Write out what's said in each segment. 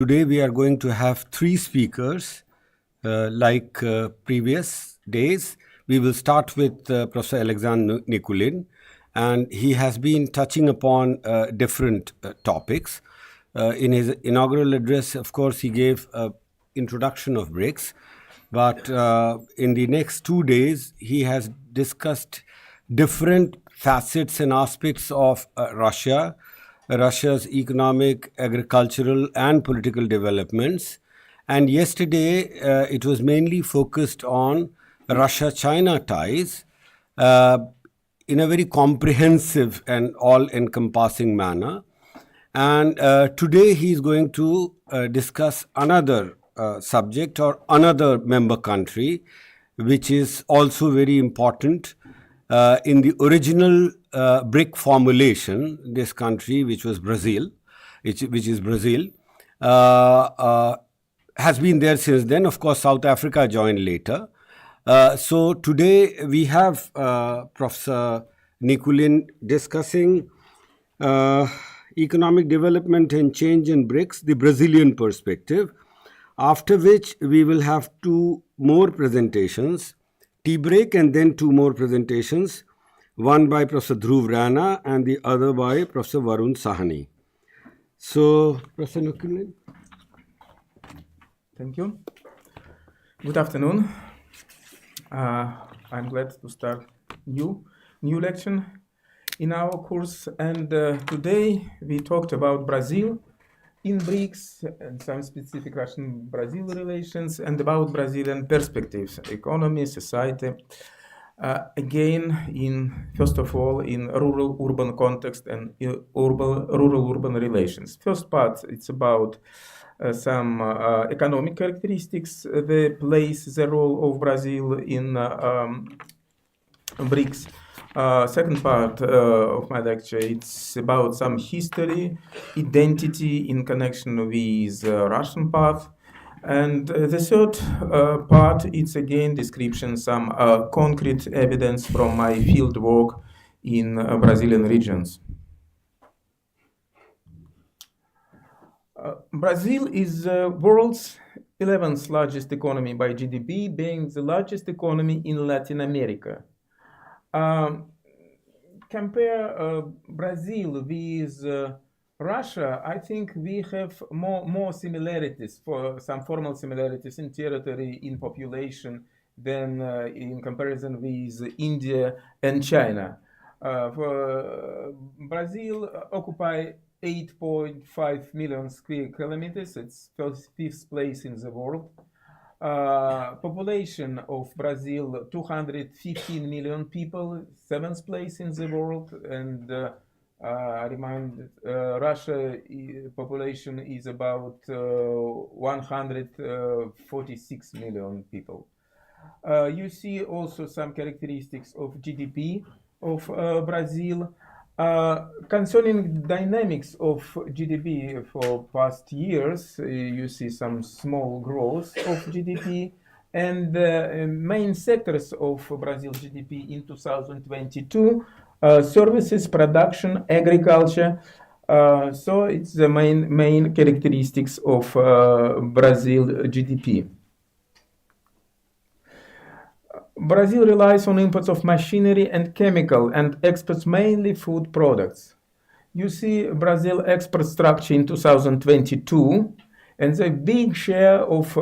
Today we are going to have three speakers like previous days. We will start with Professor Alexander Nikulin, and he has been touching upon different topics. In his inaugural address, of course, he gave an introduction of BRICS, but in the next 2 days, he has discussed different facets and aspects of Russia's economic, agricultural, and political developments. And yesterday, it was mainly focused on Russia China ties uh, in a very comprehensive and all encompassing manner. And today, he is going to discuss another subject or another member country, which is also very important. In the original BRIC formulation, this country, which was Brazil, which is Brazil, uh, uh, has been there since then. Of course, South Africa joined later. So today we have Professor Nikulin discussing uh, economic development and change in BRICS, the Brazilian perspective. After which we will have two more presentations, tea break, and then two more presentations, one by Professor Dhruv Rana and the other by Professor Varun Sahani. So, Professor Nikulin. Thank you. Good afternoon. I'm glad to start new lecture in our course. And today we talked about Brazil in BRICS and some specific Russian-Brazil relations and about Brazilian perspectives, economy, society. Again, first of all, in rural-urban context and rural-urban relations. First part, it's about some economic characteristics, the place, the role of Brazil in BRICS. Second part of my lecture, it's about some history, identity in connection with Russian path. And the third part, it's again description, some concrete evidence from my field work in Brazilian regions. Brazil is the world's 11th largest economy by GDP, being the largest economy in Latin America. Compare Brazil with Russia, I think we have more similarities, for some formal similarities in territory, in population, than in comparison with India and China. For Brazil occupy 8.5 million square kilometers. It's fifth place in the world. Population of Brazil, 215 million people, seventh place in the world. And I remind Russia population is about 146 million people. You see also some characteristics of GDP of Brazil. Concerning dynamics of GDP for past years, you see some small growth of GDP, and main sectors of Brazil GDP in 2022, services, production, agriculture. So it's the main characteristics of Brazil GDP. Brazil relies on imports of machinery and chemical and exports mainly food products. You see Brazil export structure in 2022, and the big share of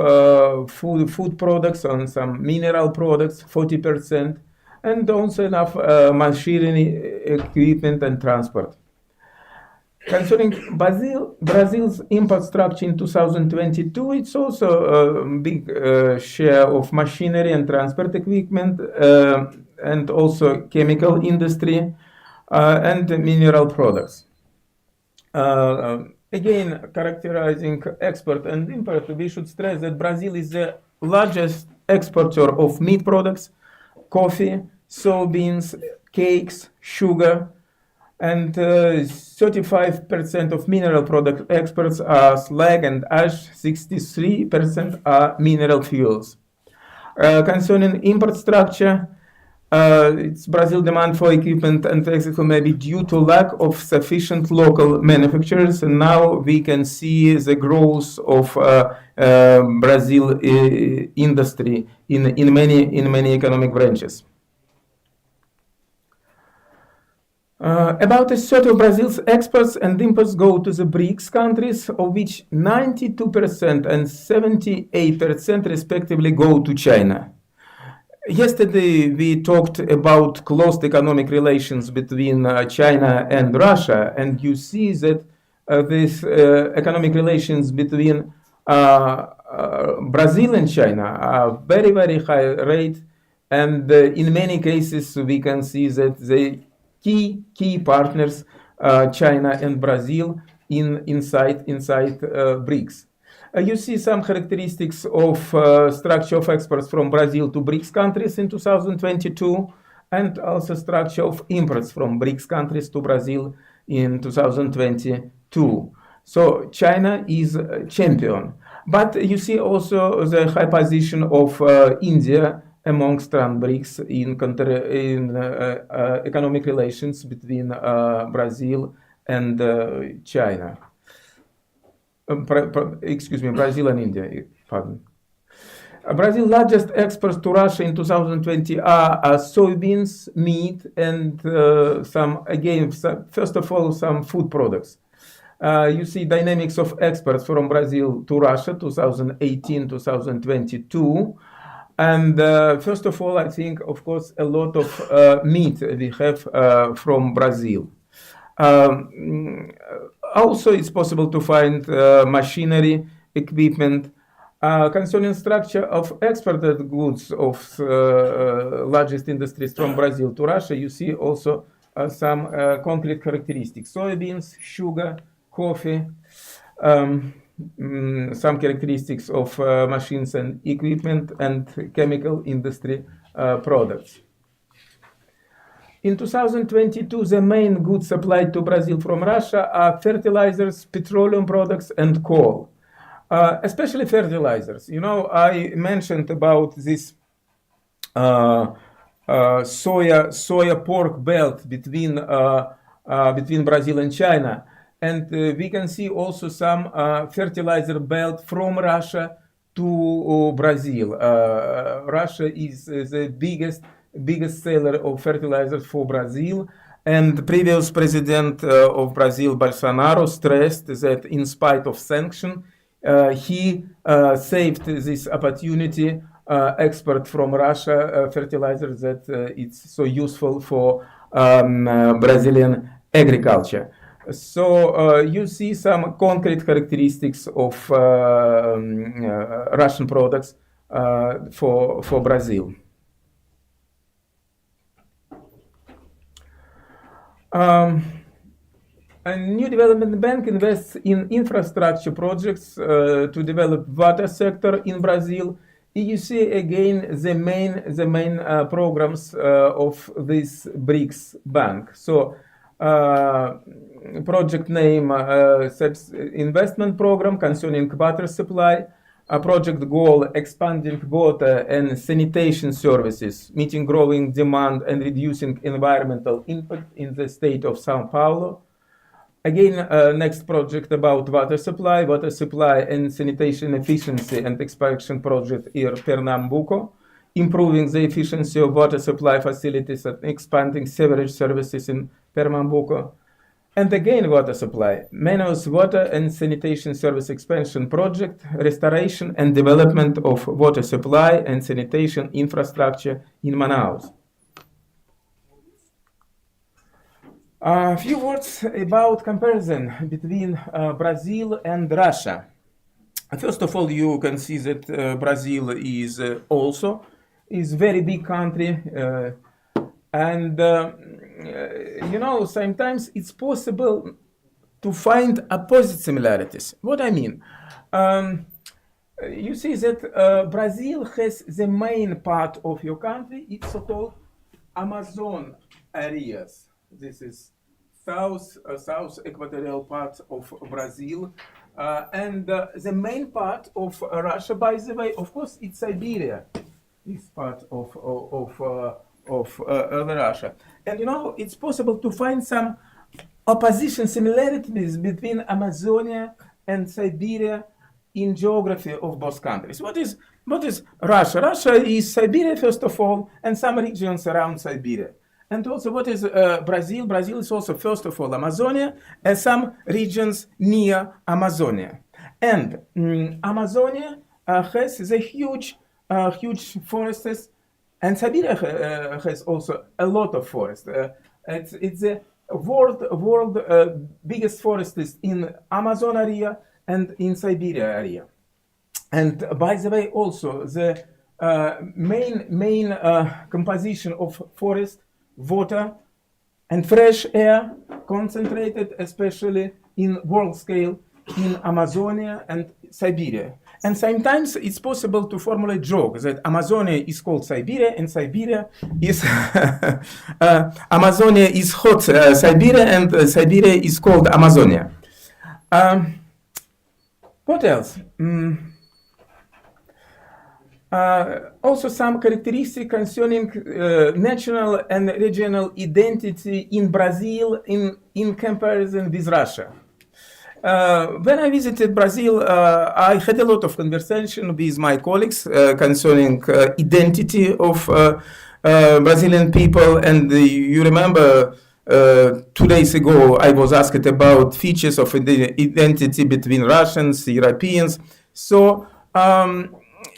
food products and some mineral products, 40%, and also enough machinery, equipment, and transport. Concerning Brazil's import structure in 2022, it's also a big share of machinery and transport equipment, and also chemical industry and mineral products. Again, characterizing export and import, we should stress that Brazil is the largest exporter of meat products, coffee, soybeans, cakes, sugar, and 35% of mineral product exports are slag and ash, 63% are mineral fuels. Concerning import structure, It's Brazil demand for equipment and Mexico maybe due to lack of sufficient local manufacturers. And now we can see the growth of Brazil industry in many economic branches. About a third of Brazil's exports and imports go to the BRICS countries, of which 92% and 78% respectively go to China. Yesterday, we talked about close economic relations between China and Russia, and you see that these economic relations between Brazil and China are very, very high rate, and in many cases, we can see that the key partners, China and Brazil, inside BRICS. You see some characteristics of structure of exports from Brazil to BRICS countries in 2022, and also structure of imports from BRICS countries to Brazil in 2022. So China is a champion. But you see also the high position of India amongst BRICS in economic relations between Brazil and China. Brazil and India, pardon. Brazil's largest exports to Russia in 2020 are soybeans, meat, and first of all, some food products. You see dynamics of exports from Brazil to Russia 2018-2022. And first of all, I think, of course, a lot of meat we have from Brazil. Also, it's possible to find machinery, equipment. Concerning structure of exported goods of largest industries from Brazil to Russia, you see also some concrete characteristics: soybeans, sugar, coffee, some characteristics of machines and equipment, and chemical industry products. In 2022, the main goods supplied to Brazil from Russia are fertilizers, petroleum products, and coal. Especially fertilizers. You know, I mentioned about this soya pork belt between Brazil and China. And we can see also some fertilizer belt from Russia to Brazil. Russia is the biggest seller of fertilizers for Brazil. And the previous president of Brazil, Bolsonaro, stressed that in spite of sanctions, he saved this opportunity export from Russia fertilizers that it's so useful for Brazilian agriculture. So you see some concrete characteristics of Russian products for Brazil. A new development bank invests in infrastructure projects to develop water sector in Brazil. You see again the main programs of this BRICS bank. So project name investment program concerning water supply. A project goal expanding water and sanitation services, meeting growing demand and reducing environmental impact in the state of São Paulo. Again, next project about water supply and sanitation efficiency and expansion project in Pernambuco, improving the efficiency of water supply facilities and expanding sewerage services in Pernambuco. And again, water supply, Manaus Water and Sanitation Service Expansion Project, restoration and development of water supply and sanitation infrastructure in Manaus. A few words about comparison between Brazil and Russia. First of all, you can see that Brazil is also very big country, and you know, sometimes it's possible to find opposite similarities. What I mean, you see that Brazil has the main part of your country, it's so-called Amazon areas. This is south equatorial part of Brazil, and the main part of Russia, by the way, of course, it's Siberia. This part of of early Russia. And it's possible to find some opposition similarities between Amazonia and Siberia in geography of both countries. What is Russia? Russia is Siberia, first of all, and some regions around Siberia. And also, what is Brazil? Brazil is also, first of all, Amazonia, and some regions near Amazonia. And Amazonia has the huge forests, and Siberia has also a lot of forests. It's the world biggest forests in Amazon area and in Siberia area. And by the way, also the main composition of forest, water, and fresh air concentrated, especially in world scale, in Amazonia and Siberia. And sometimes it's possible to formulate joke that Amazonia is called Siberia, and Siberia is Amazonia is hot Siberia, and Siberia is called Amazonia. What else? Also some characteristics concerning national and regional identity in Brazil in comparison with Russia. When I visited Brazil, I had a lot of conversation with my colleagues concerning identity of Brazilian people. And you remember 2 days ago, I was asked about features of identity between Russians, Europeans. So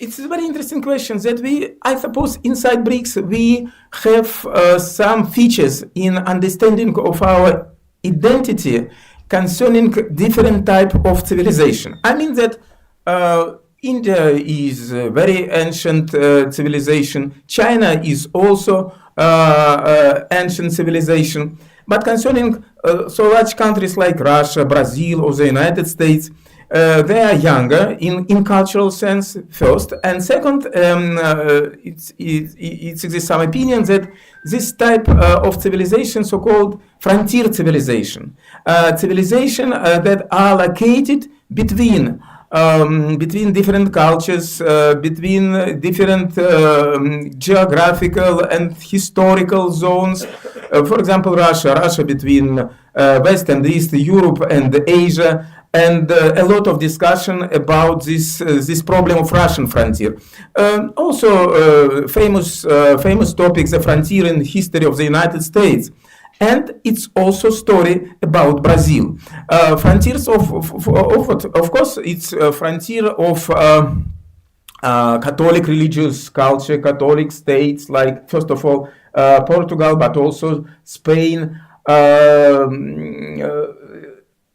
it's a very interesting question that I suppose inside BRICS, we have some features in understanding of our identity concerning different type of civilization. I mean that India is a very ancient civilization. China is also ancient civilization. But concerning so large countries like Russia, Brazil, or the United States, they are younger in cultural sense, first. And second, it exists some opinion that this type of civilization, so-called frontier civilization, civilization that are located between different cultures, between different geographical and historical zones. For example, Russia between West and East, Europe and Asia, and a lot of discussion about this problem of Russian frontier. Also, famous topics, the frontier in history of the United States. And it's also story about Brazil. Frontiers of course, it's a frontier of Catholic religious culture, Catholic states, like, first of all, Portugal, but also Spain.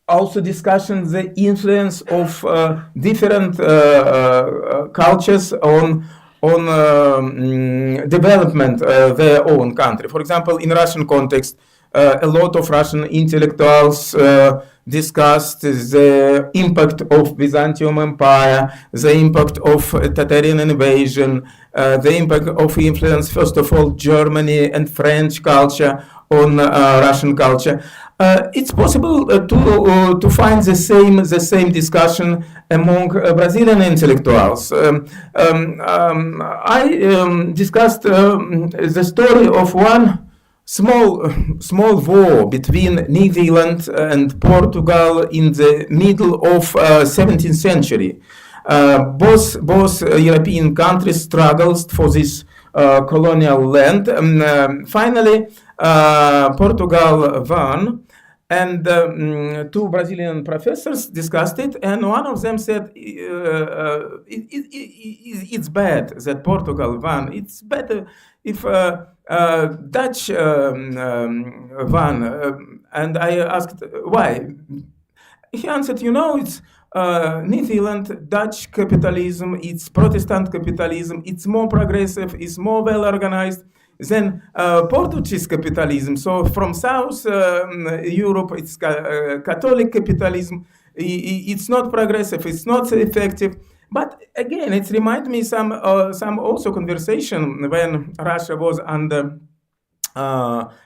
Also discussion the influence of different cultures on development their own country. For example, in Russian context, a lot of Russian intellectuals discussed the impact of Byzantium Empire, the impact of Tatarian invasion, the impact of influence, first of all, Germany and French culture on Russian culture. It's possible to find the same discussion among Brazilian intellectuals. I discussed the story of one small war between New Zealand and Portugal in the middle of 17th century. Both European countries struggled for this colonial land. Finally, Portugal won. And two Brazilian professors discussed it, and one of them said, it's bad that Portugal won. It's better if Dutch won. And I asked, why? He answered, it's New Zealand, Dutch capitalism, it's Protestant capitalism, it's more progressive, it's more well organized than Portuguese capitalism. So from South Europe, it's Catholic capitalism. It's not progressive. It's not effective. But again, it reminds me some also conversation when Russia was under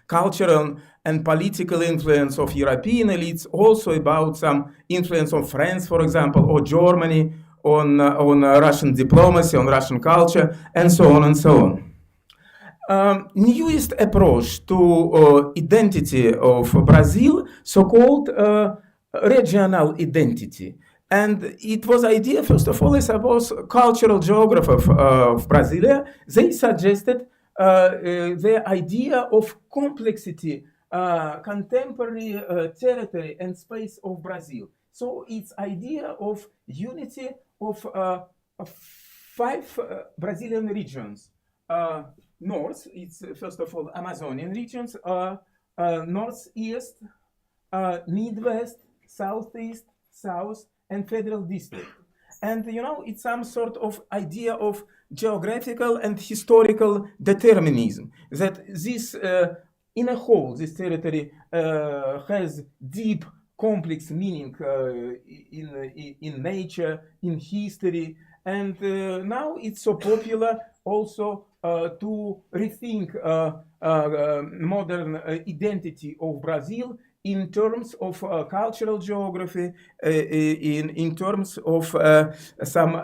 cultural and political influence of European elites. Also about some influence of France, for example, or Germany on Russian diplomacy, on Russian culture, and so on and so on. Newest approach to identity of Brazil, so-called regional identity. And it was idea, first of all, I suppose, cultural geographer of Brasilia. They suggested the idea of complexity, contemporary territory and space of Brazil. So it's idea of unity of five Brazilian regions. North, it's first of all Amazonian regions, northeast, midwest, southeast, south, and federal district. And it's some sort of idea of geographical and historical determinism that this, in a whole, this territory has deep, complex meaning in nature, in history, and now it's so popular also to rethink modern identity of Brazil in terms of cultural geography, in terms of some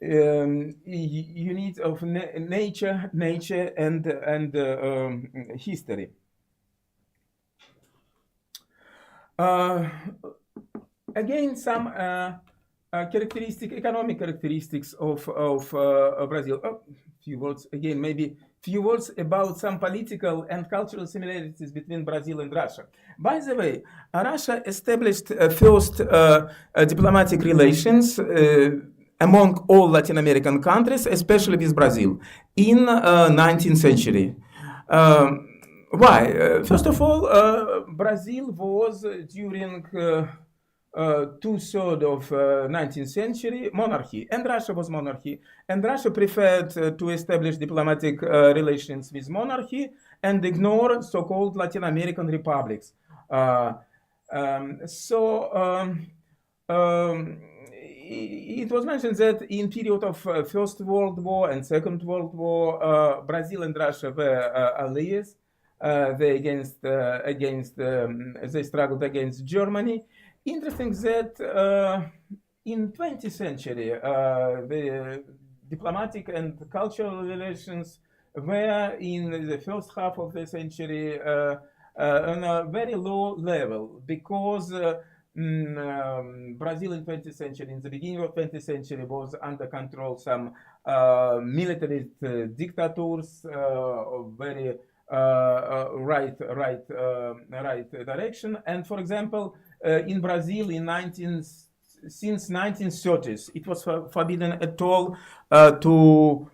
unit of nature and history. Again, some economic characteristics of Brazil. Few words again, maybe few words about some political and cultural similarities between Brazil and Russia. By the way, Russia established first diplomatic relations among all Latin American countries, especially with Brazil, in 19th century. Why? First of all, Brazil was during two-thirds of 19th century monarchy, and Russia was monarchy, and Russia preferred to establish diplomatic relations with monarchy and ignore so-called Latin American republics. It was mentioned that in period of First World War and Second World War, Brazil and Russia were allies. They struggled against Germany. Interesting that in 20th century, the diplomatic and cultural relations were in the first half of the century on a very low level because Brazil in 20th century, in the beginning of 20th century, was under control some military dictators of very right direction. And for example, in Brazil since 1930s, it was forbidden at all to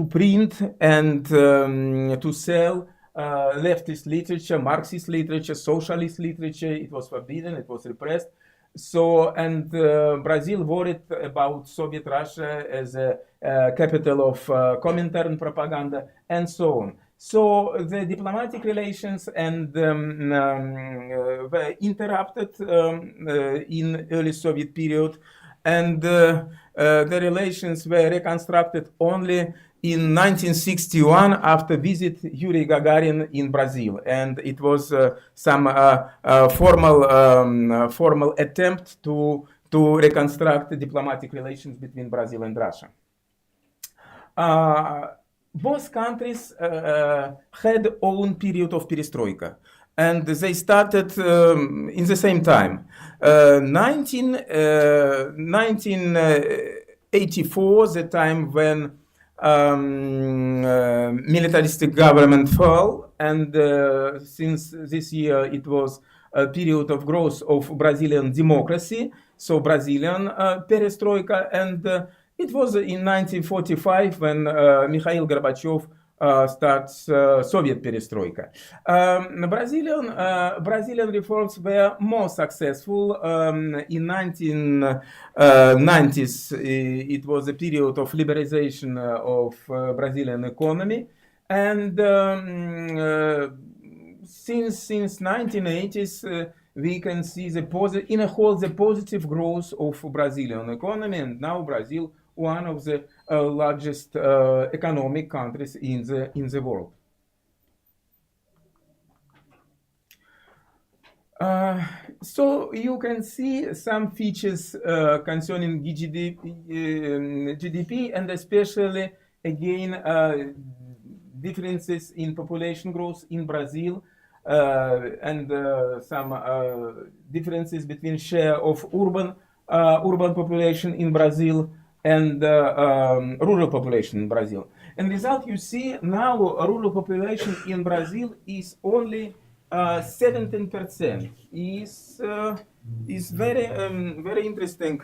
print and to sell leftist literature, Marxist literature, socialist literature. It was forbidden, it was repressed. So, and Brazil worried about Soviet Russia as a capital of Comintern propaganda and so on. So the diplomatic relations and were interrupted in early Soviet period, and the relations were reconstructed only in 1961 after visit Yuri Gagarin in Brazil, and it was some formal attempt to reconstruct the diplomatic relations between Brazil and Russia. Both countries had own period of perestroika, and they started in the same time. 1984, the time when militaristic government fell, and since this year it was a period of growth of Brazilian democracy, so Brazilian perestroika, and it was in 1945 when Mikhail Gorbachev starts Soviet perestroika. Brazilian reforms were more successful. In 1990s, it was a period of liberalization of Brazilian economy, and since 1980s, we can see in a whole the positive growth of Brazilian economy, and now Brazil one of the largest economic countries in the world. So you can see some features concerning GDP and especially again differences in population growth in Brazil, and some differences between share of urban population in Brazil and rural population in Brazil. And result, you see now rural population in Brazil is only 17%. Is very interesting.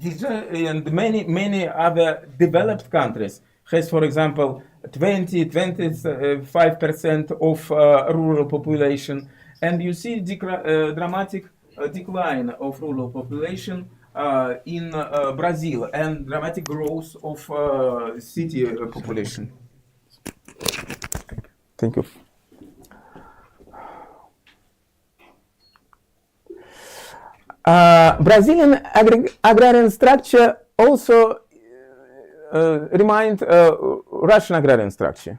And many other developed countries has, for example, 25% of rural population, and you see dramatic decline of rural population in Brazil, and dramatic growth of city population. Thank you. Brazilian agrarian structure also remind Russian agrarian structure.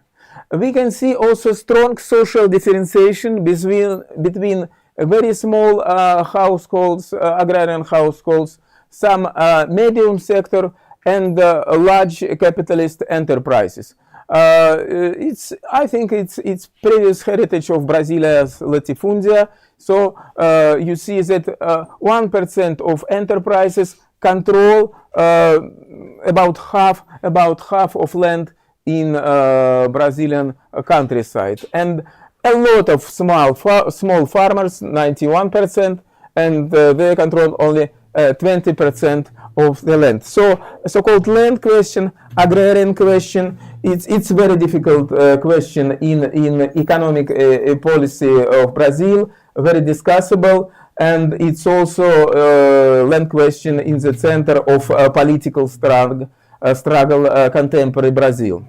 We can see also strong social differentiation between very small households, agrarian households, some medium sector, and large capitalist enterprises. I think it's previous heritage of Brazilia's latifundia. So you see that 1% of enterprises control about half of land in Brazilian countryside, and a lot of small farmers, 91%, and they control only 20% of the land. So-called land question, agrarian question, it's very difficult question in economic policy of Brazil, very discussable, and it's also land question in the center of political struggle contemporary Brazil.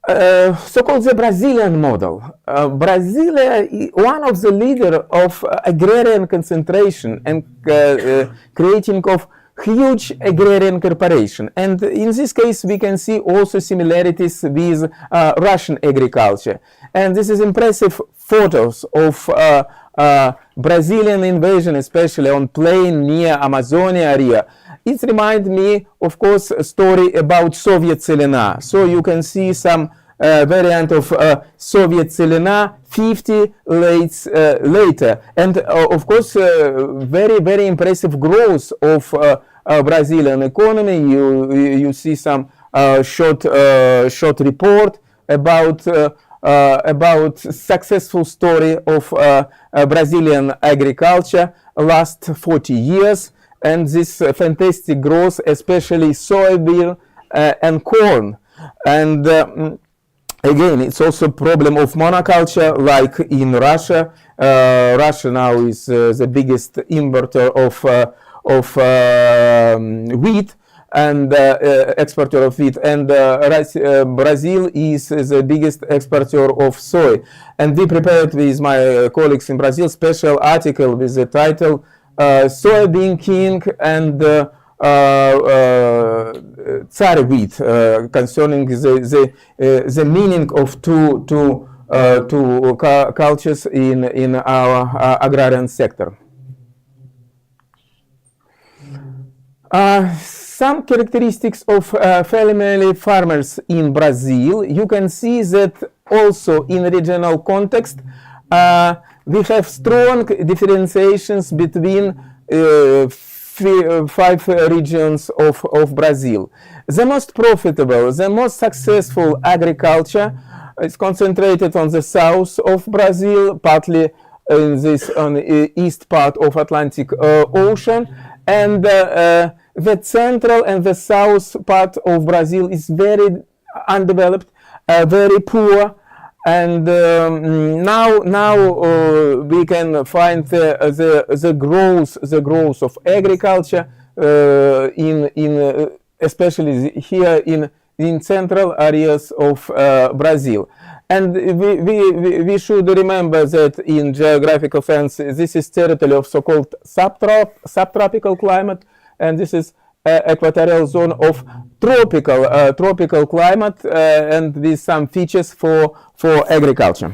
So-called the Brazilian model. Brazil, one of the leaders of agrarian concentration and creating of huge agrarian corporation. And in this case, we can see also similarities with Russian agriculture. And this is impressive photos of Brazilian invasion, especially on plain near Amazonia area. It reminds me, of course, a story about Soviet Celina. So you can see some variant of Soviet Celina 50 later. And of course, very, very impressive growth of Brazilian economy. You see some short report about successful story of Brazilian agriculture last 40 years. And this fantastic growth, especially soybean and corn. And again, it's also a problem of monoculture, like in Russia. Russia now is the biggest importer of wheat and exporter of wheat, and Brazil is the biggest exporter of soy. And we prepared with my colleagues in Brazil special article with the title Soybean King and Tsar wheat, concerning the meaning of two cultures in our agrarian sector. Some characteristics of family farmers in Brazil. You can see that also in regional context we have strong differentiations between 5 regions of Brazil. The most profitable, the most successful agriculture is concentrated on the south of Brazil, partly in this on the east part of Atlantic Ocean, and the central and the south part of Brazil is very undeveloped, very poor. And now we can find the growth of agriculture in especially here in central areas of Brazil. And we should remember that in geographical sense this is territory of so-called subtropical climate, and this is equatorial zone of tropical climate, and with some features for agriculture.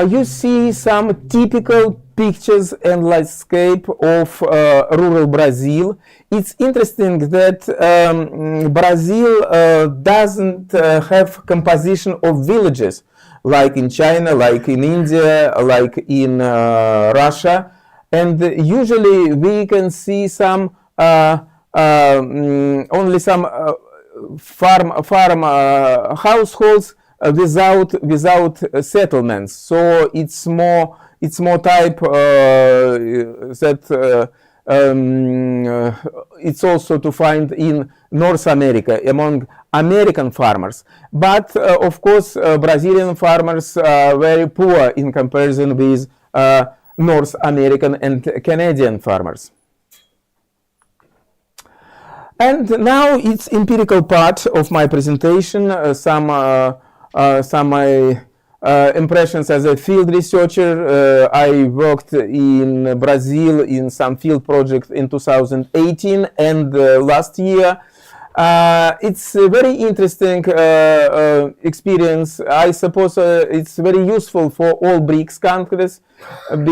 You see some typical pictures and landscape of rural Brazil. It's interesting that Brazil doesn't have composition of villages like in China, like in India, like in Russia, and usually we can see some only some farm households without settlements. So it's more type that it's also to find in North America among American farmers. But of course, Brazilian farmers are very poor in comparison with North American and Canadian farmers. And now it's empirical part of my presentation, some impressions as a field researcher. I worked in Brazil in some field project in 2018 and last year. It's a very interesting experience. I suppose it's very useful for all BRICS countries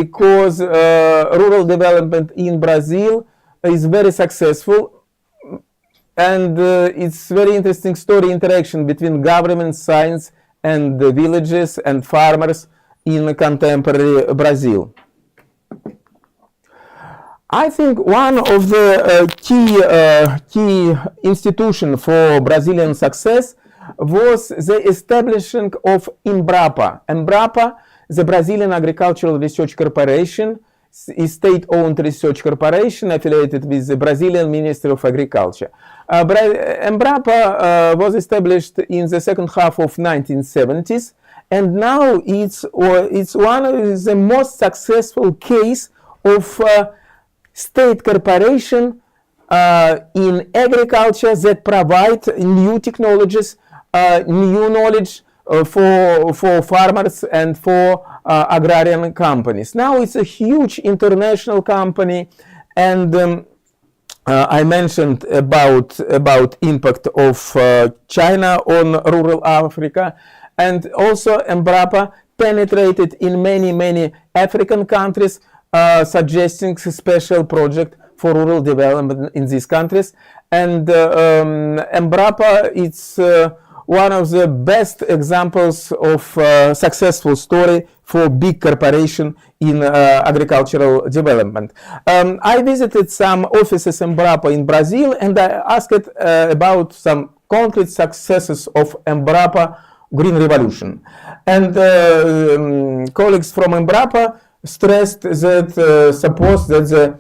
because rural development in Brazil is very successful. And it's very interesting story interaction between government, science, and the villages and farmers in contemporary Brazil. I think one of the key institutions for Brazilian success was the establishment of Embrapa. Embrapa, the Brazilian Agricultural Research Corporation, is state-owned research corporation affiliated with the Brazilian Ministry of Agriculture. Embrapa was established in the second half of 1970s, and now it's one of the most successful case of state corporation in agriculture that provide new technologies, new knowledge for farmers and for agrarian companies. Now it's a huge international company, and I mentioned about impact of China on rural Africa, and also Embrapa penetrated in many African countries, suggesting a special project for rural development in these countries. And Embrapa, it's one of the best examples of successful story for big corporation in agricultural development. I visited some offices Embrapa in Brazil, and I asked about some concrete successes of Embrapa Green Revolution. And colleagues from Embrapa stressed that suppose that the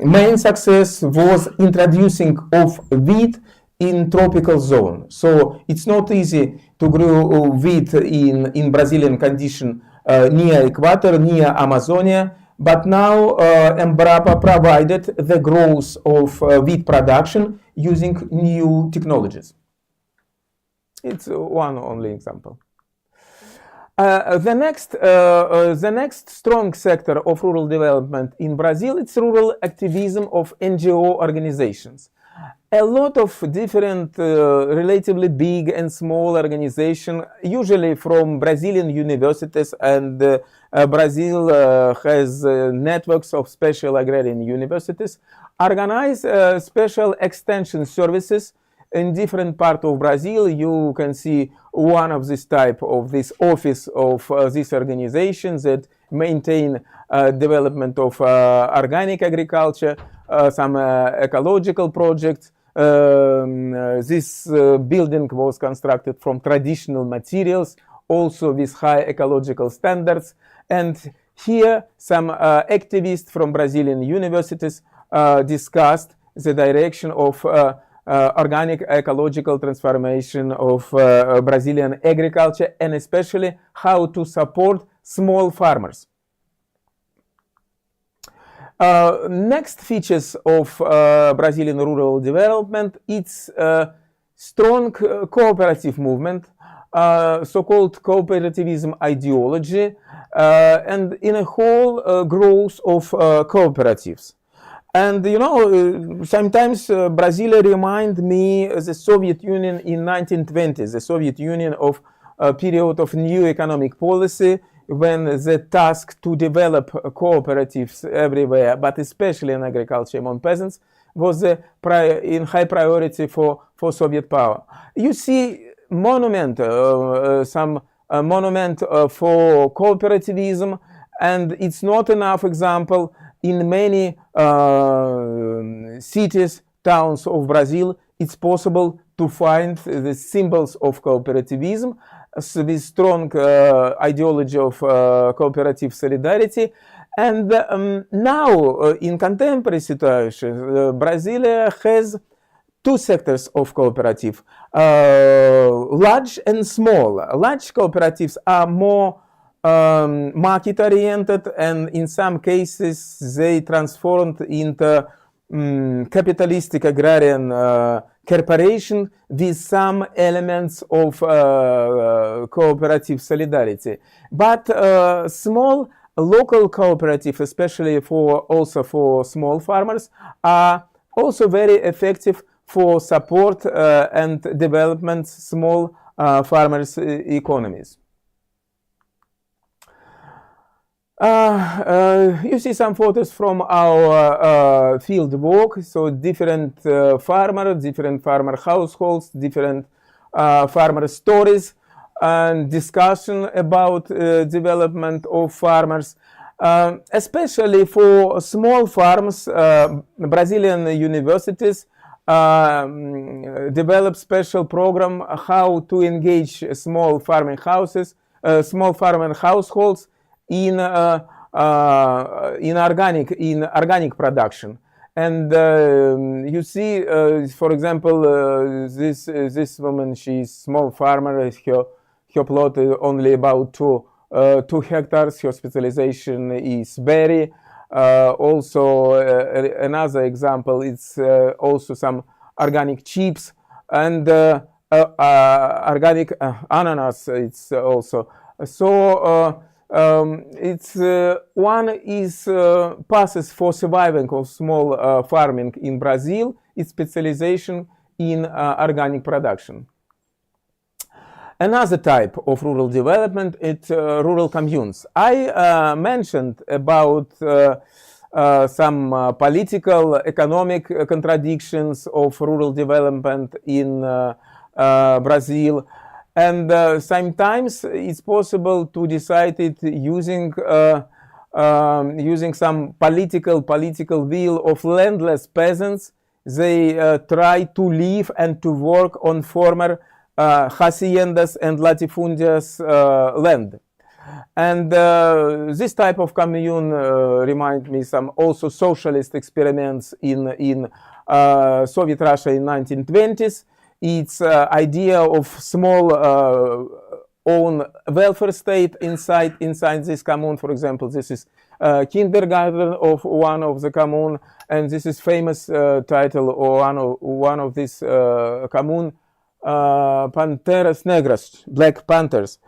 main success was introducing of wheat in tropical zone. So it's not easy to grow wheat in Brazilian condition near equator, near Amazonia, but now Embrapa provided the growth of wheat production using new technologies. It's one only example. The next strong sector of rural development in Brazil, it's rural activism of NGO organizations. A lot of different, relatively big and small organizations, usually from Brazilian universities, and Brazil has networks of special agrarian universities, organize special extension services in different parts of Brazil. You can see one of this type of this office of this organization that maintain development of organic agriculture, some ecological projects. This building was constructed from traditional materials, also with high ecological standards. And here some activists from Brazilian universities discussed the direction of organic ecological transformation of Brazilian agriculture, and especially how to support small farmers. Next features of Brazilian rural development, it's strong cooperative movement, so-called cooperativism ideology, and in a whole growth of cooperatives. And you know, sometimes Brazil remind me the Soviet Union in 1920s, the Soviet Union of a period of new economic policy, when the task to develop cooperatives everywhere, but especially in agriculture among peasants, was in high priority for Soviet power. You see monument, some monument for cooperativism, and it's not enough example in many cities, towns of Brazil. It's possible to find the symbols of cooperativism with strong ideology of cooperative solidarity. And now, in contemporary situation, Brazil has two sectors of cooperative, large and small. Large cooperatives are more market-oriented, and in some cases they transformed into capitalistic agrarian corporation with some elements of cooperative solidarity. But small local cooperative, especially also for small farmers, are also very effective for support and development small farmers' economies. You see some photos from our field work. So different farmers, different farmer households, different farmer stories, and discussion about development of farmers. Especially for small farms, Brazilian universities develop special program how to engage small farming houses, small farming households in organic production. And you see, for example, this woman, she's small farmer. Her plot is only about 2 hectares. Her specialization is berry. Also, another example, it's also some organic chips and organic ananas. It's also so. It's one is passes for surviving of small farming in Brazil. Its specialization in organic production. Another type of rural development is rural communes. I mentioned about some political, economic contradictions of rural development in Brazil. And sometimes it's possible to decide it using some political will of landless peasants. They try to live and to work on former haciendas and latifundias land. And this type of commune reminds me some also socialist experiments in Soviet Russia in 1920s. It's idea of small own welfare state inside this commune. For example, this is kindergarten of one of the commune, and this is famous title or one of this commune, Panteras Negras, Black Panthers.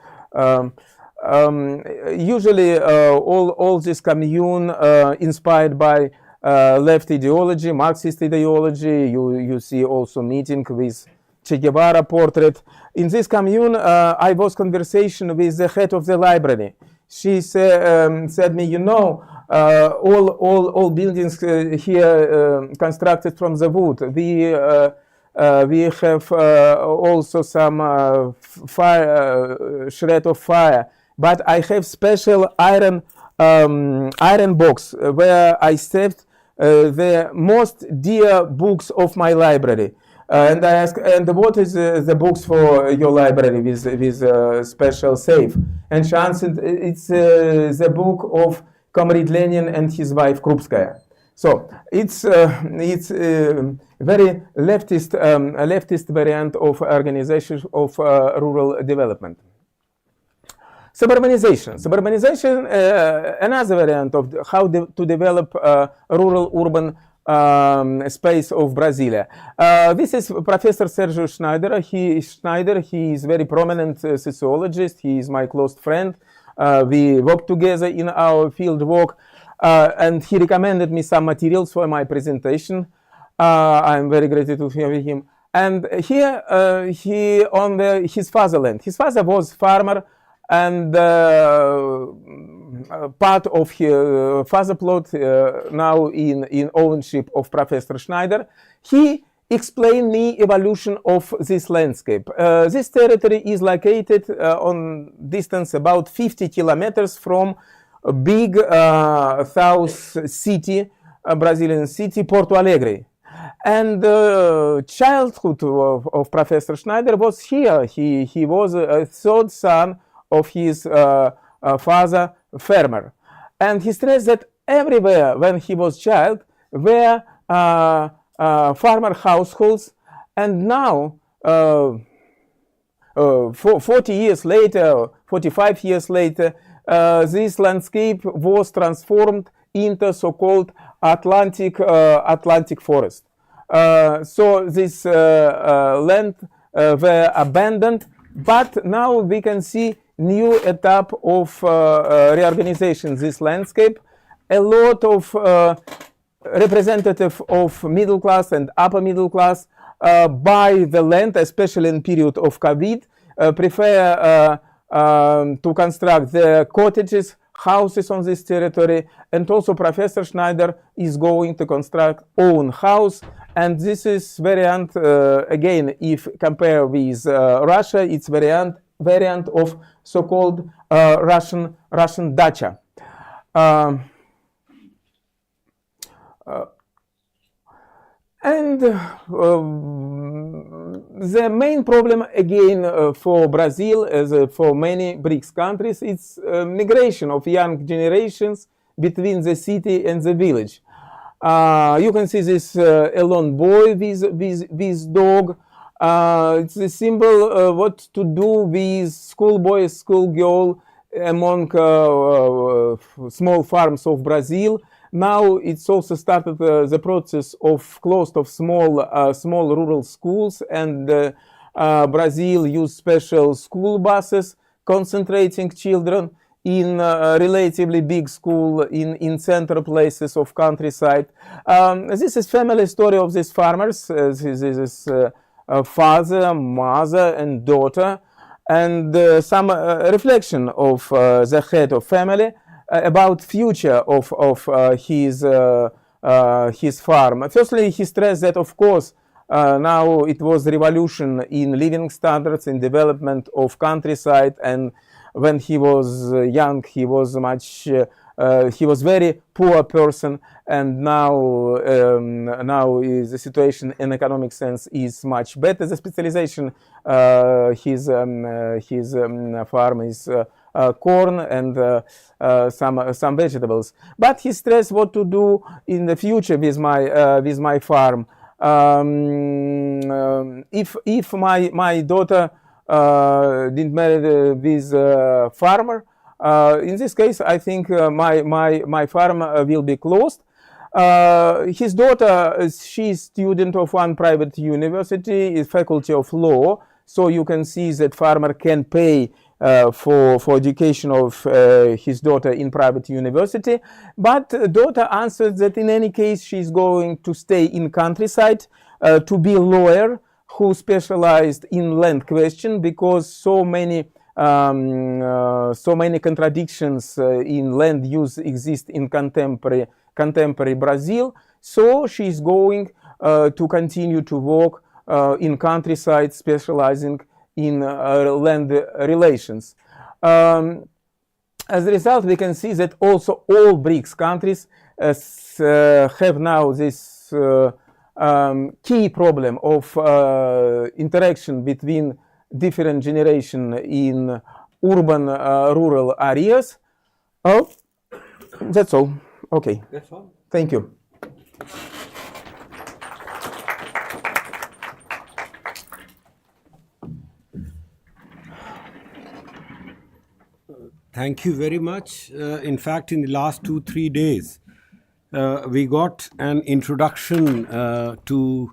Usually, all this commune inspired by left ideology, Marxist ideology. You see also meeting with Che Guevara portrait. In this commune, I was conversation with the head of the library. She said me, you know, all buildings here constructed from the wood. We have also some shred of fire, but I have special iron box where I saved the most dear books of my library. And I asked, and what is the books for your library with special safe? And she answered, it's the book of Comrade Lenin and his wife Krupskaya. So it's very leftist variant of organization of rural development. Suburbanization. Suburbanization, another variant of how to develop rural-urban space of Brasilia. This is Professor Sergio Schneider. He is very prominent sociologist. He is my close friend. We work together in our field work, and he recommended me some materials for my presentation. I'm very grateful to have him. And here, he on his fatherland. His father was farmer, And part of his further plot now in ownership of Professor Schneider, he explained me evolution of this landscape. This territory is located on distance about 50 kilometers from a big south city, Brazilian city, Porto Alegre. And the childhood of Professor Schneider was here. He was a third son of his father, farmer. And he stressed that everywhere when he was child were farmer households. And now, 40 years later, 45 years later, this landscape was transformed into so-called Atlantic forest. So this land were abandoned, but now we can see new etap of reorganization this landscape. A lot of representative of middle class and upper middle class buy the land, especially in period of COVID, prefer to construct the cottages, houses on this territory, and also Professor Schneider is going to construct own house. And this is variant, again, if compare with Russia, it's variant of so-called Russian dacha. And the main problem again for Brazil, as for many BRICS countries, it's migration of young generations between the city and the village. You can see this alone boy with dog. It's a symbol what to do with schoolboy, schoolgirl among small farms of Brazil. Now it's also started the process of closed of small rural schools, and Brazil use special school buses concentrating children in relatively big school in central places of countryside. This is family story of these farmers. This is father, mother, and daughter, and some reflection of the head of family about future of his farm. Firstly, he stressed that, of course, now it was revolution in living standards, in development of countryside, and when he was young, he was he was very poor person, and now is the situation in economic sense is much better. The specialization, his farm is corn and some vegetables. But he stressed what to do in the future with my farm. If my daughter didn't marry with farmer, in this case, I think my farm will be closed. His daughter, she's student of one private university, is faculty of law, so you can see that farmer can pay for education of his daughter in private university. But daughter answered that in any case she's going to stay in countryside to be a lawyer who specialized in land question, because so many contradictions in land use exist in contemporary Brazil. So she's going to continue to work in countryside, specializing in land relations. As a result, we can see that also all BRICS countries have now this key problem of interaction between different generation in urban rural areas. Oh, that's all. Okay. That's all. Thank you. Thank you very much. In fact, in the last 2-3 days, we got an introduction to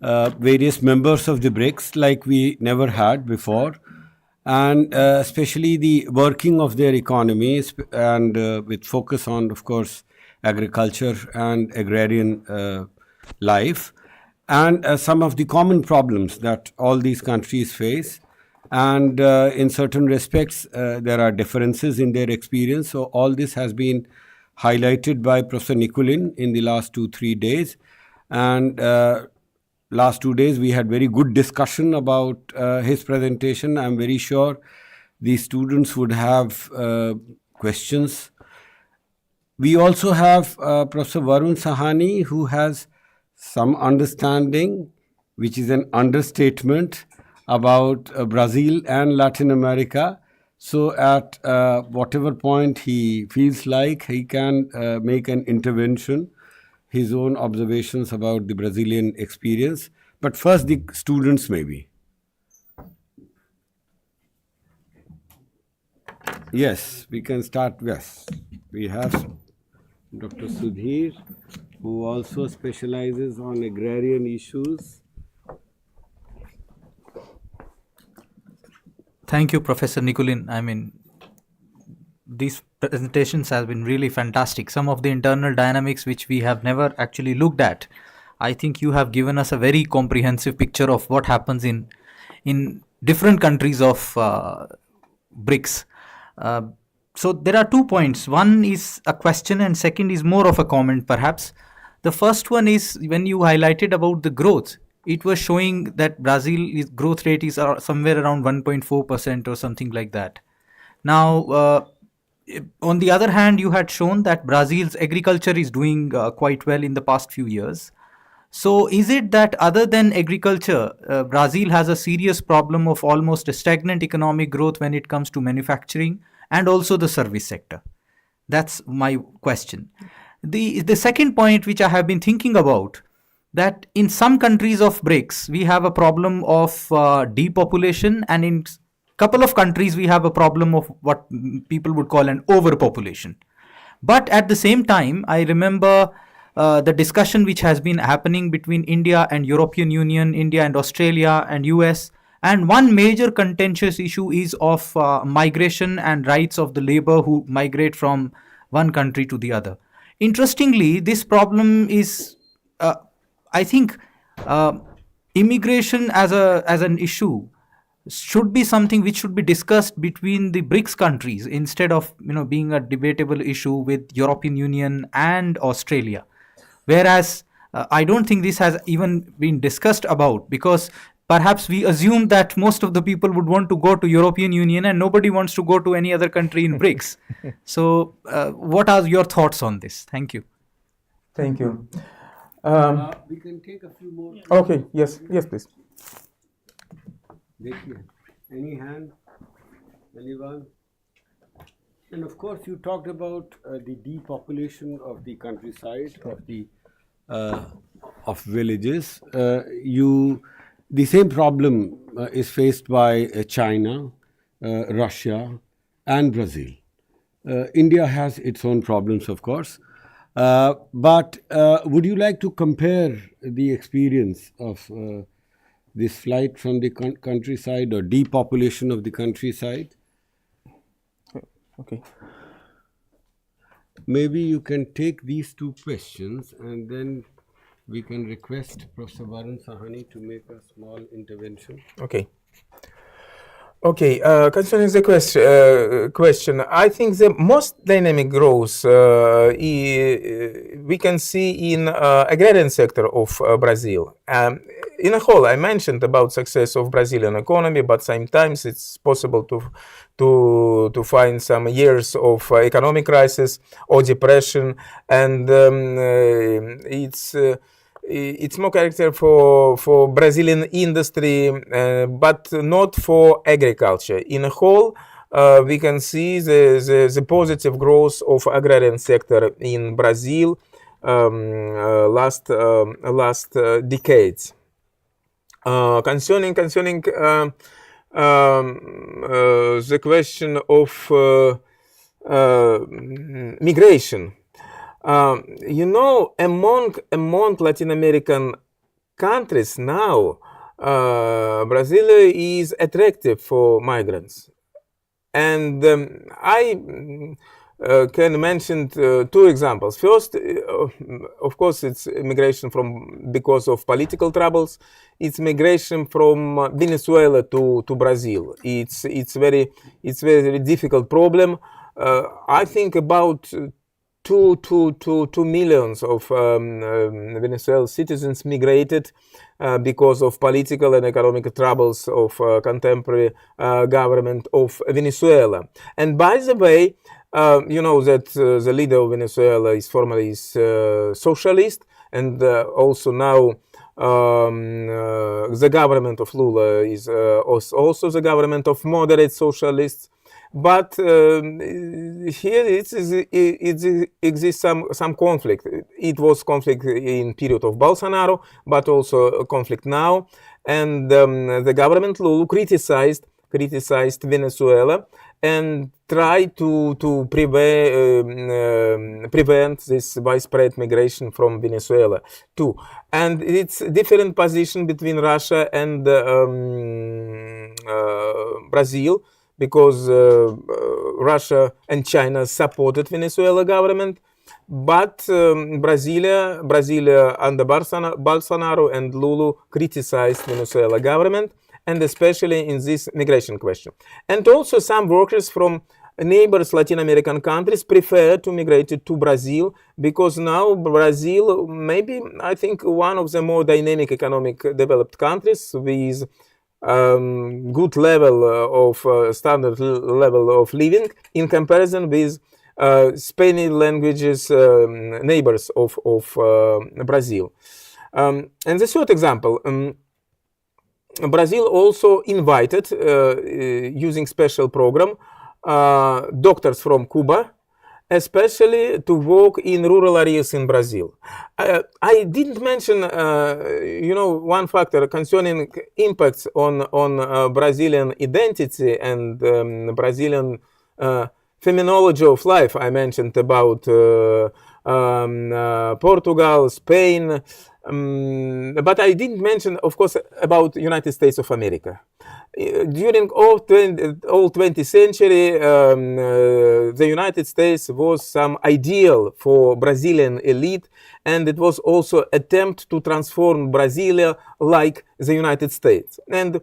various members of the BRICS like we never had before, and especially the working of their economies, and with focus on, of course, agriculture and agrarian life, and some of the common problems that all these countries face. And in certain respects, there are differences in their experience. So all this has been highlighted by Professor Nikulin in the last 2-3 days. And last 2 days, we had very good discussion about his presentation. I'm very sure the students would have questions. We also have Professor Varun Sahani, who has some understanding, which is an understatement, about Brazil and Latin America. So at whatever point he feels like, he can make an intervention, his own observations about the Brazilian experience. But first, the students maybe. Yes, we can start. Yes, we have Dr. Sudhir, who also specializes on agrarian issues. Thank you, Professor Nikulin. I mean, these presentations have been really fantastic. Some of the internal dynamics which we have never actually looked at. I think you have given us a very comprehensive picture of what happens in different countries of BRICS. So there are 2 points. One is a question and second is more of a comment perhaps. The first one is when you highlighted about the growth, it was showing that Brazil's growth rate is somewhere around 1.4% or something like that. Now, on the other hand, you had shown that Brazil's agriculture is doing quite well in the past few years. So is it that other than agriculture, Brazil has a serious problem of almost a stagnant economic growth when it comes to manufacturing and also the service sector? That's my question. The second point which I have been thinking about, that in some countries of BRICS, we have a problem of depopulation, and in couple of countries we have a problem of what people would call an overpopulation. But at the same time, I remember the discussion which has been happening between India and European Union, India and Australia and US, and one major contentious issue is of migration and rights of the labor who migrate from one country to the other. Interestingly, this problem is, I think, immigration as an issue should be something which should be discussed between the BRICS countries instead of being a debatable issue with European Union and Australia. Whereas I don't think this has even been discussed about, because perhaps we assume that most of the people would want to go to European Union and nobody wants to go to any other country in BRICS. So what are your thoughts on this? Thank you. Thank you. We can take a few more. Okay, yes, please. Any hand? Anyone? And of course, you talked about the depopulation of the countryside, of villages. The same problem is faced by China, Russia, and Brazil. India has its own problems, of course. But would you like to compare the experience of this flight from the countryside or depopulation of the countryside? Okay. Maybe you can take these 2 questions and then we can request Professor Varun Sahani to make a small intervention. Okay. Concerning the question, I think the most dynamic growth we can see in agrarian sector of Brazil. In a whole, I mentioned about success of Brazilian economy, but sometimes it's possible to find some years of economic crisis or depression, and it's more character for Brazilian industry, but not for agriculture. In a whole, we can see the positive growth of agrarian sector in Brazil last decades. Concerning the question of migration. Among Latin American countries now, Brazil is attractive for migrants. And can mention two examples. First, of course, it's migration from because of political troubles. It's migration from Venezuela to Brazil. It's very difficult problem. I think about 2 millions of Venezuelan citizens migrated because of political and economic troubles of contemporary government of Venezuela. And by the way, you know that the leader of Venezuela is formerly socialist, and also now the government of Lula is also the government of moderate socialists. But here it exists some conflict. It was conflict in period of Bolsonaro, but also a conflict now. And the government Lula criticized Venezuela and tried to prevent this widespread migration from Venezuela too. And it's a different position between Russia and Brazil, because Russia and China supported Venezuela government, but Brasilia under Bolsonaro and Lula criticized Venezuela government, and especially in this migration question. And also some workers from neighbors Latin American countries prefer to migrate to Brazil, because now Brazil maybe, I think, one of the more dynamic economic developed countries with good level of standard level of living in comparison with Spanish languages neighbors of Brazil. And the third example, Brazil also invited, using special program, doctors from Cuba, especially to work in rural areas in Brazil. I didn't mention, one factor concerning impacts on Brazilian identity and Brazilian phenomenology of life. I mentioned about Portugal, Spain, but I didn't mention, of course, about United States of America. During all 20th century, the United States was some ideal for Brazilian elite, and it was also attempt to transform Brasilia like the United States. And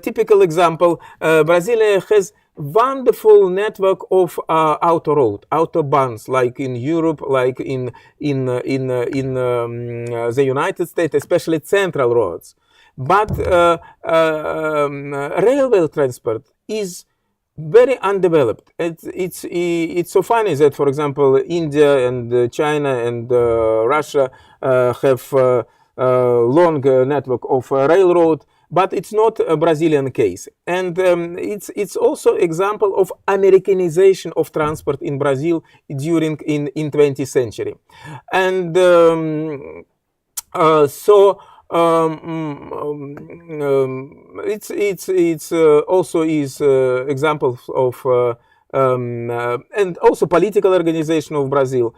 typical example, Brasilia has wonderful network of autobahns, like in Europe, like in the United States, especially central roads. But railway transport is very undeveloped. It's so funny that, for example, India and China and Russia have long network of railroad, but it's not a Brazilian case. And it's also example of Americanization of transport in Brazil during in 20th century. And it's also is example of and also political organization of Brazil.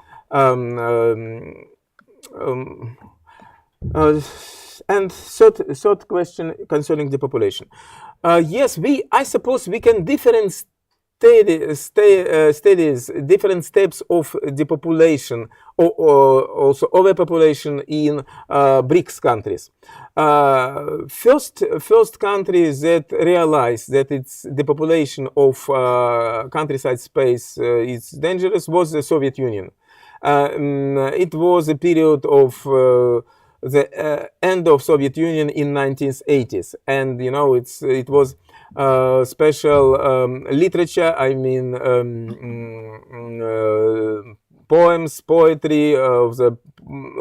And third question concerning the population. Yes, I suppose we can studies different steps of the population, or also overpopulation in BRICS countries. First country that realized that the population of countryside space is dangerous was the Soviet Union. It was a period of the end of Soviet Union in 1980s, and it was special literature. I mean, poems, poetry of the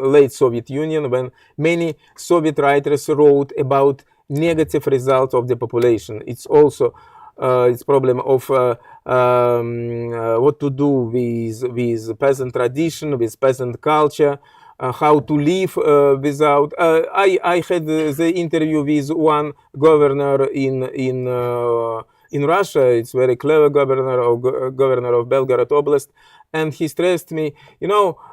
late Soviet Union, when many Soviet writers wrote about negative results of the population. It's also it's problem of what to do with peasant tradition, with peasant culture. How to live without. I had the interview with one governor in Russia. It's very clever governor of Belgorod Oblast, and he stressed me.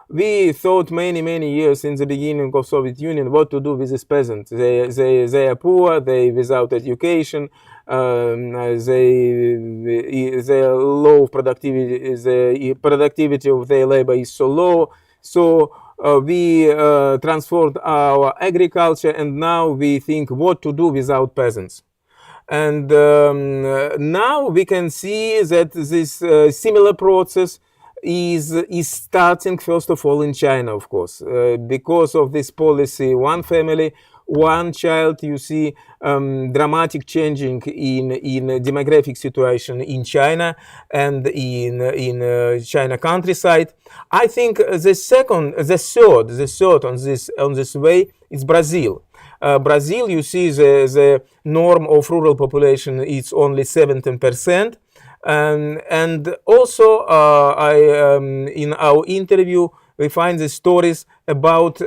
we thought many years in the beginning of Soviet Union what to do with these peasants. They are poor, they without education, their low productivity, the productivity of their labor is so low. So we transformed our agriculture, and now we think what to do without peasants. And now we can see that this similar process is starting first of all in China, of course, because of this policy, one family, one child. You see dramatic changing in demographic situation in China and in China countryside. I think the third on this way is Brazil. Brazil, you see the norm of rural population is only 17%. And also, in our interview, we find the stories about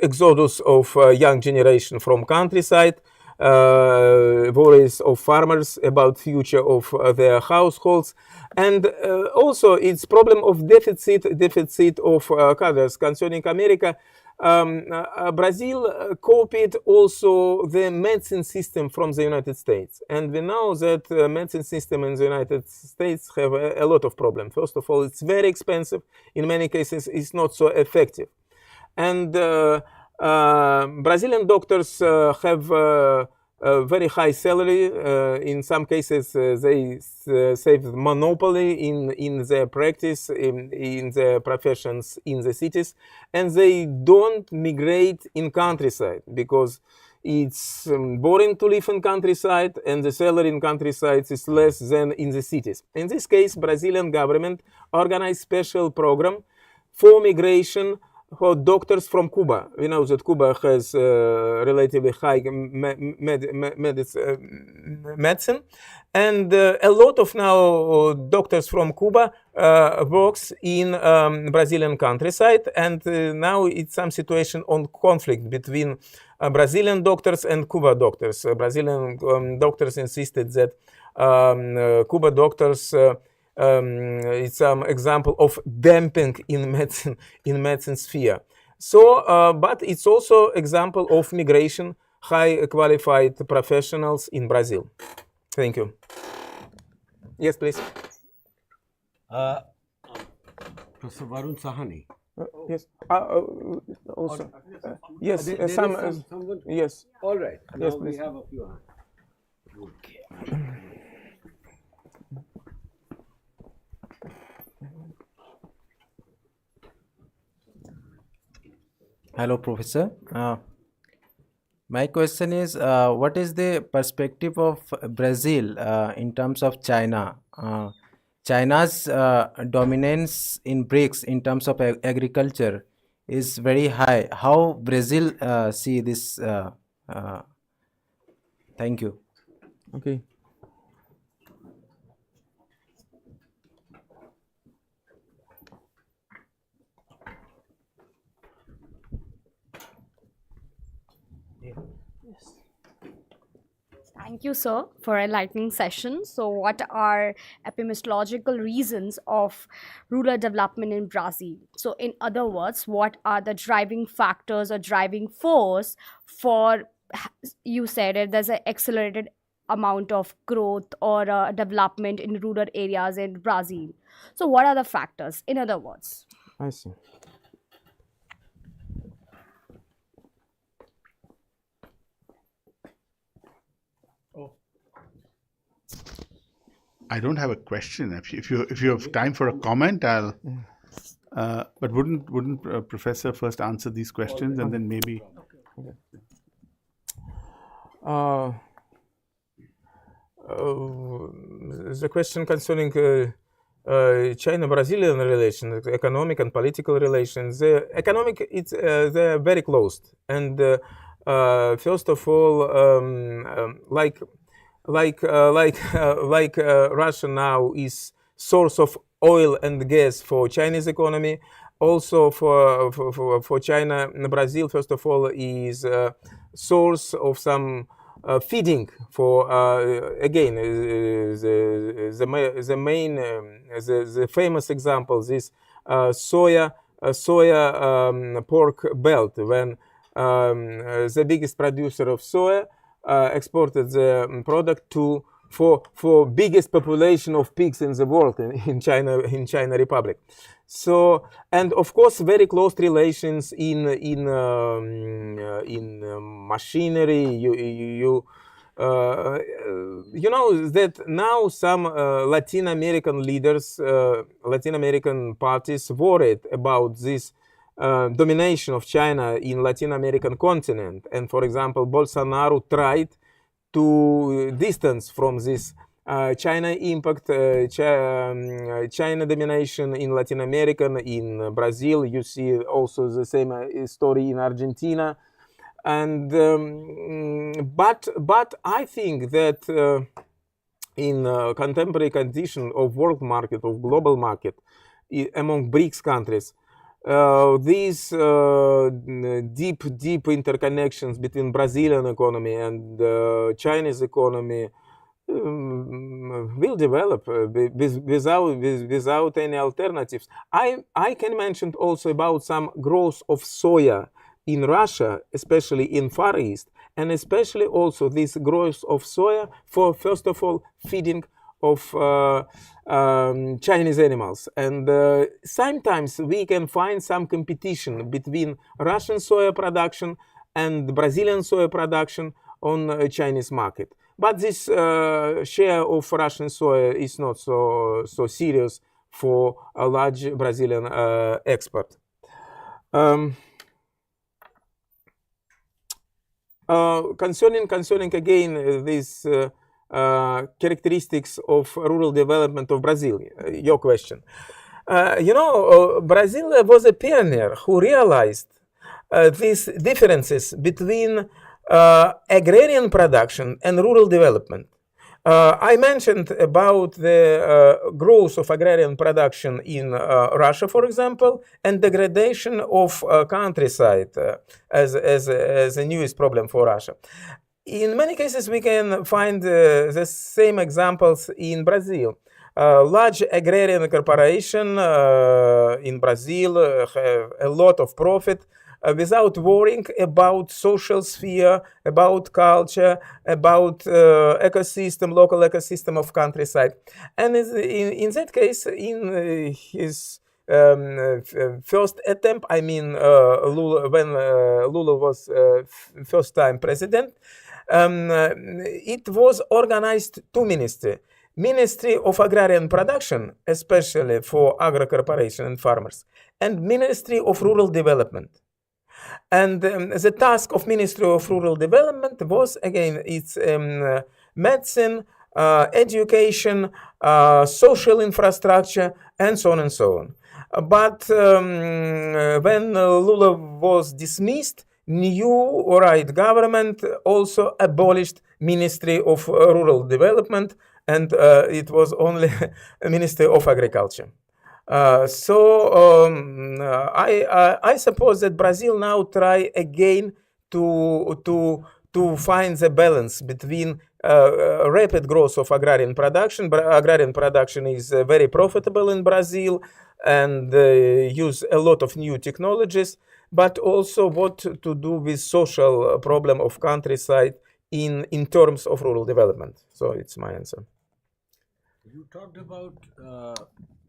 exodus of young generation from countryside, worries of farmers about future of their households, and also it's problem of deficit of cadres. Concerning America, Brazil copied also the medicine system from the United States, and we know that medicine system in the United States have a lot of problems. First of all, it's very expensive. In many cases, it's not so effective. And Brazilian doctors have a very high salary. In some cases, they save monopoly in their practice, in their professions in the cities, and they don't migrate in countryside because it's boring to live in countryside, and the salary in countryside is less than in the cities. In this case, Brazilian government organized special program for migration for doctors from Cuba. We know that Cuba has relatively high medicine, and a lot of now doctors from Cuba works in Brazilian countryside, and now it's some situation on conflict between Brazilian doctors and Cuba doctors. Brazilian doctors insisted that Cuba doctors it's some example of dumping in medicine sphere. So, but it's also example of migration, high qualified professionals in Brazil. Thank you. Yes, please. Professor Varun Sahani. Yes. Also. Yes. Someone? Yes. All right. Yes, Now please. we have a few hands. Okay. Hello, Professor. My question is, what is the perspective of Brazil in terms of China? China's dominance in BRICS in terms of agriculture is very high. How Brazil see this? Thank you. Okay. Thank you, sir, for a enlightening session. So, what are epistemological reasons of rural development in Brazil? So, in other words, what are the driving factors or driving force for, you said it, there's an accelerated amount of growth or development in rural areas in Brazil. So, what are the factors, in other words? I see. I don't have a question. If you have time for a comment, I'll. But wouldn't Professor first answer these questions and then maybe? The question concerning China-Brazilian relations, economic and political relations. The economic, they're very closed, and first of all, like Russia now is source of oil and gas for Chinese economy. Also for China, Brazil first of all is source of some feeding for again the main the famous example, this soya pork belt, when the biggest producer of soya exported the product to for biggest population of pigs in the world, in China Republic. So, and of course very close relations in machinery. You know that now some Latin American leaders, Latin American parties worried about this domination of China in Latin American continent. And for example, Bolsonaro tried to distance from this China impact, China domination in Latin America, in Brazil. You see also the same story in Argentina. And but I think that in contemporary condition of world market, of global market, among BRICS countries, these deep interconnections between Brazilian economy and Chinese economy will develop without any alternatives. I can mention also about some growth of soya in Russia, especially in Far East, and especially also this growth of soya for, first of all, feeding of Chinese animals. And sometimes we can find some competition between Russian soya production and Brazilian soya production on Chinese market. But this share of Russian soya is not so serious for a large Brazilian export. Concerning again these characteristics of rural development of Brazil, your question. Brazil was a pioneer who realized these differences between agrarian production and rural development. I mentioned about the growth of agrarian production in Russia, for example, and degradation of countryside as the newest problem for Russia. In many cases, we can find the same examples in Brazil. Large agrarian corporation in Brazil have a lot of profit without worrying about social sphere, about culture, about ecosystem, local ecosystem of countryside. And in that case, in his first attempt, I mean, when Lula was first time president, it was organized two ministries. Ministry of Agrarian Production, especially for agro corporation and farmers, and Ministry of Rural Development. And the task of Ministry of Rural Development was, again, it's medicine, education, social infrastructure, and so on and so on. But when Lula was dismissed, new right government also abolished Ministry of Rural Development, and it was only a Ministry of Agriculture. I suppose that Brazil now try again to find the balance between rapid growth of agrarian production. Agrarian production is very profitable in Brazil and use a lot of new technologies, but also what to do with social problem of countryside in terms of rural development. So it's my answer. You talked about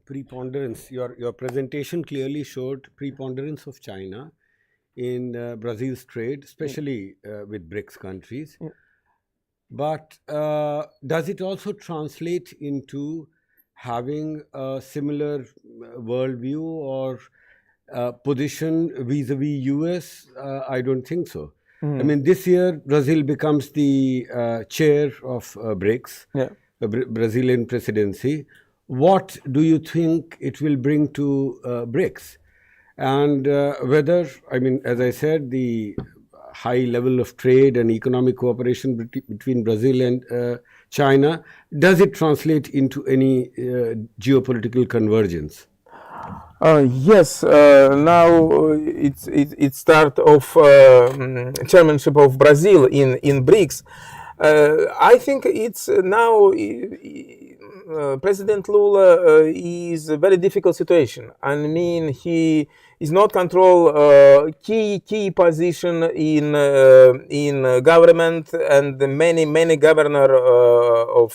preponderance. Your presentation clearly showed preponderance of China in Brazil's trade, especially with BRICS countries. But does it also translate into having a similar worldview or position vis-a-vis US? I don't think so. I mean, this year Brazil becomes the chair of BRICS, Brazilian presidency. What do you think it will bring to BRICS? And whether, I mean, as I said, the high level of trade and economic cooperation between Brazil and China, does it translate into any geopolitical convergence? Yes, now it's start of chairmanship of Brazil in BRICS. I think it's now President Lula is a very difficult situation. I mean, he is not control key position in government, and many governor of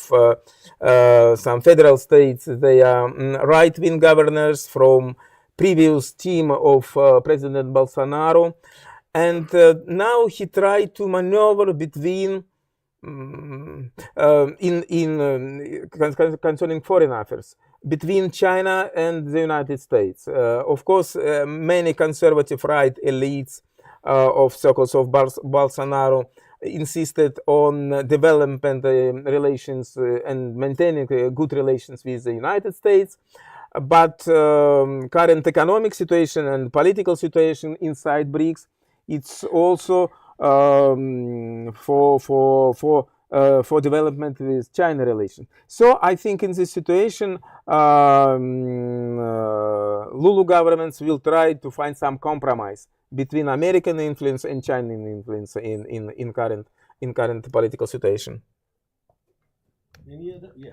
some federal states, they are right-wing governors from previous team of President Bolsonaro, and now he tried to maneuver between concerning foreign affairs between China and the United States. Of course, many conservative right elites of circles of Bolsonaro insisted on development relations and maintaining good relations with the United States. But current economic situation and political situation inside BRICS, it's also for development with China relations. So I think in this situation, Lulu governments will try to find some compromise between American influence and Chinese influence in current political situation. Any other? Yeah.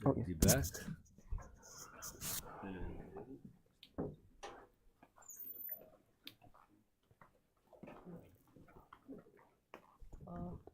Okay. Back.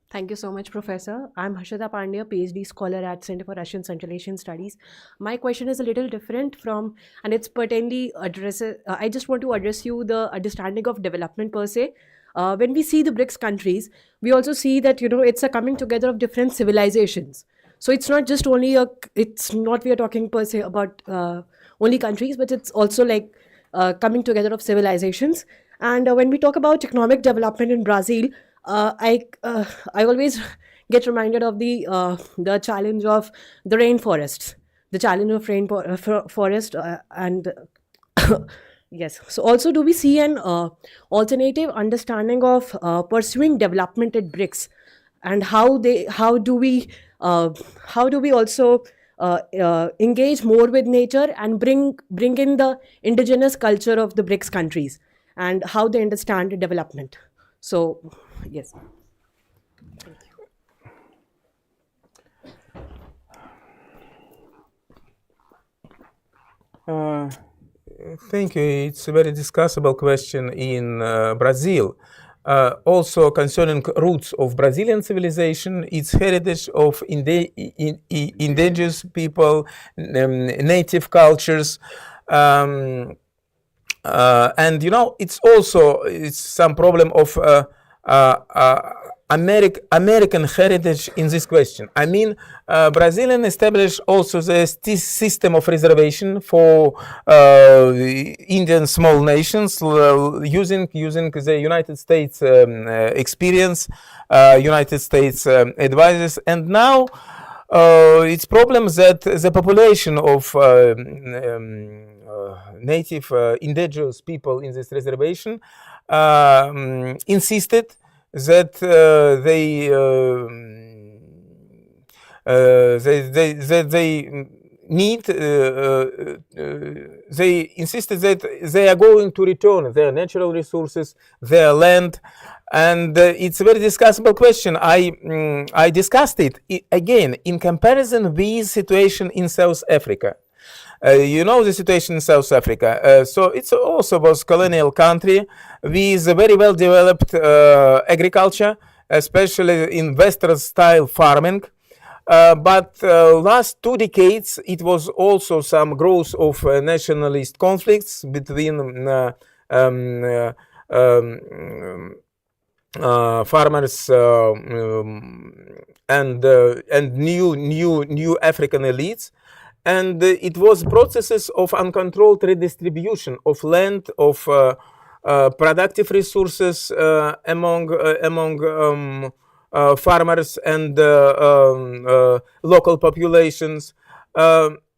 Thank you so much, Professor. I'm Harshada Pandya, PhD scholar at Center for Russian Central Asian Studies. My question is a little different from, and it's pertaining addresses. I just want to address you the understanding of development per se. When we see the BRICS countries, we also see that it's a coming together of different civilizations. So it's not just only it's not we are talking per se about only countries, but it's also like coming together of civilizations. And when we talk about economic development in Brazil, I always get reminded of the challenge of the rainforests, the challenge of rainforest, and yes. So also, do we see an alternative understanding of pursuing development at BRICS, and how do we also engage more with nature and bring in the indigenous culture of the BRICS countries and how they understand development? So, yes. Thank you. It's a very discussable question in Brazil. Also concerning roots of Brazilian civilization, its heritage of indigenous people, native cultures, and it's some problem of American heritage in this question. I mean, Brazilian established also the system of reservation for Indian small nations using the United States experience, United States advisors, and now it's problem that the population of native indigenous people in this reservation insisted that they insisted that they are going to return their natural resources, their land, and it's a very discussable question. I discussed it again in comparison with situation in South Africa. The situation in South Africa. So it's also was colonial country with a very well developed agriculture, especially in Western style farming. But last 2 decades, it was also some growth of nationalist conflicts between farmers and new African elites. And it was processes of uncontrolled redistribution of land, of productive resources among farmers and local populations.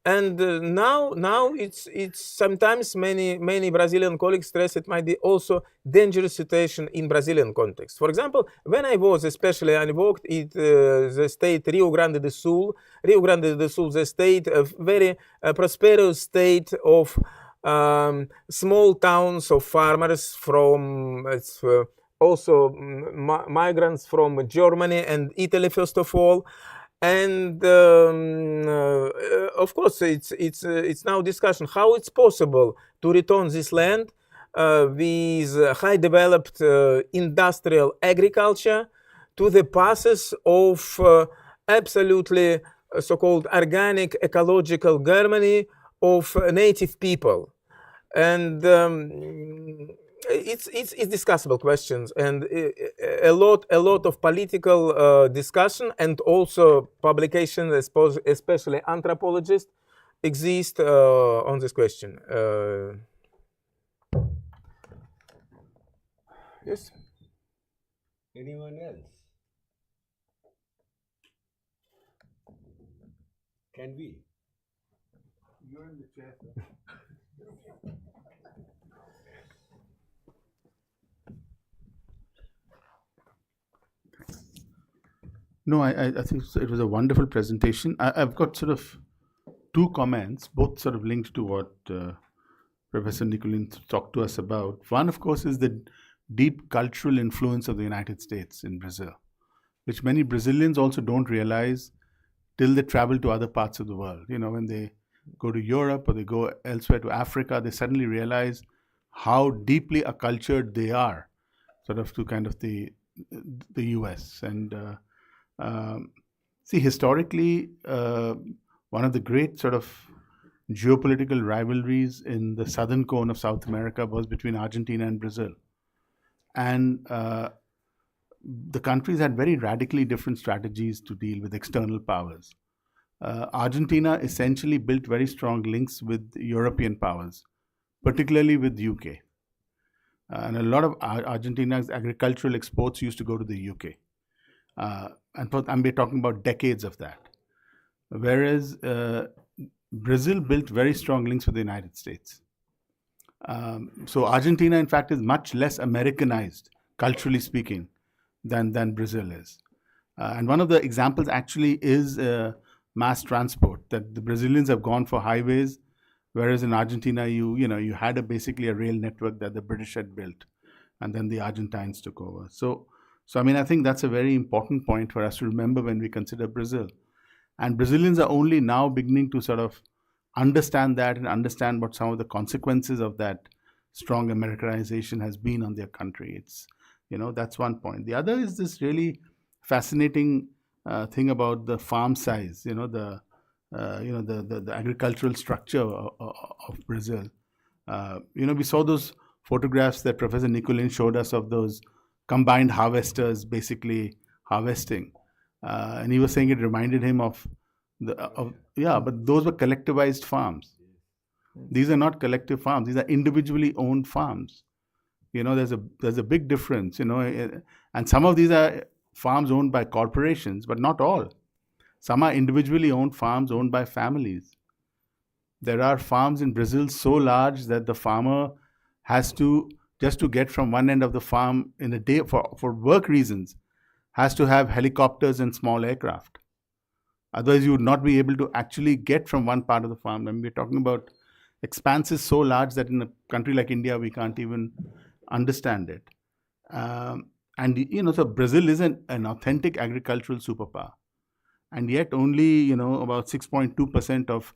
And now it's sometimes many Brazilian colleagues stress it might be also dangerous situation in Brazilian context. For example, when I worked in the state Rio Grande do Sul, the state, a very prosperous state of small towns of farmers from also migrants from Germany and Italy, first of all. And of course, it's now discussion how it's possible to return this land with high developed industrial agriculture to the paths of absolutely so-called organic ecological harmony of native people. And it's discussable questions, and a lot of political discussion and also publications, especially anthropologists, exist on this question. Yes. Anyone else? Can we? You're in the chair, sir. No, I think it was a wonderful presentation. I've got sort of two comments, both sort of linked to what Professor Nicolin talked to us about. One, of course, is the deep cultural influence of the United States in Brazil, which many Brazilians also don't realize till they travel to other parts of the world. You know, when they go to Europe or they go elsewhere to Africa, they suddenly realize how deeply accultured they are, sort of to kind of the US. And see, historically, one of the great sort of geopolitical rivalries in the southern cone of South America was between Argentina and Brazil. And the countries had very radically different strategies to deal with external powers. Argentina essentially built very strong links with European powers, particularly with UK. And a lot of Argentina's agricultural exports used to go to the UK. And we're talking about decades of that. Whereas Brazil built very strong links with the United States. So Argentina, in fact, is much less Americanized, culturally speaking, than Brazil is. And one of the examples actually is mass transport, that the Brazilians have gone for highways, whereas in Argentina, you had basically a rail network that the British had built, and then the Argentines took over. So I mean, I think that's a very important point for us to remember when we consider Brazil. And Brazilians are only now beginning to sort of understand that and understand what some of the consequences of that strong Americanization has been on their country. It's, that's one point. The other is this really fascinating thing about the farm size, the agricultural structure of Brazil. We saw those photographs that Professor Nicolin showed us of those combined harvesters basically harvesting. And he was saying it reminded him but those were collectivized farms. These are not collective farms. These are individually owned farms. There's a big difference, and some of these are farms owned by corporations, but not all. Some are individually owned farms owned by families. There are farms in Brazil so large that the farmer has to, just to get from one end of the farm in a day for work reasons, has to have helicopters and small aircraft. Otherwise, you would not be able to actually get from one part of the farm. I mean, we're talking about expanses so large that in a country like India, we can't even understand it. So Brazil is an authentic agricultural superpower. And yet only, about 6.2% of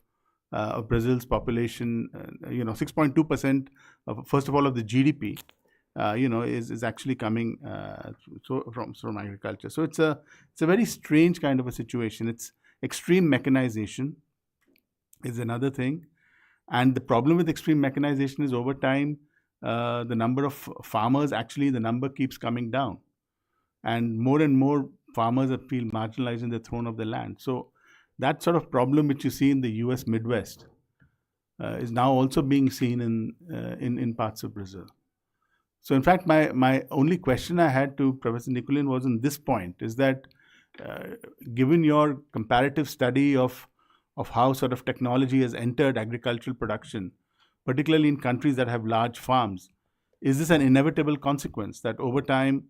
Brazil's population, 6.2% of, first of all, of the GDP, is actually coming from agriculture. So it's a very strange kind of a situation. It's extreme mechanization is another thing. And the problem with extreme mechanization is over time, the number of farmers, actually the number keeps coming down. And more farmers feel marginalized and they're thrown off the land. So that sort of problem which you see in the US Midwest is now also being seen in parts of Brazil. So in fact, my only question I had to Professor Nicolin was on this point, is that given your comparative study of how sort of technology has entered agricultural production, particularly in countries that have large farms, is this an inevitable consequence that over time,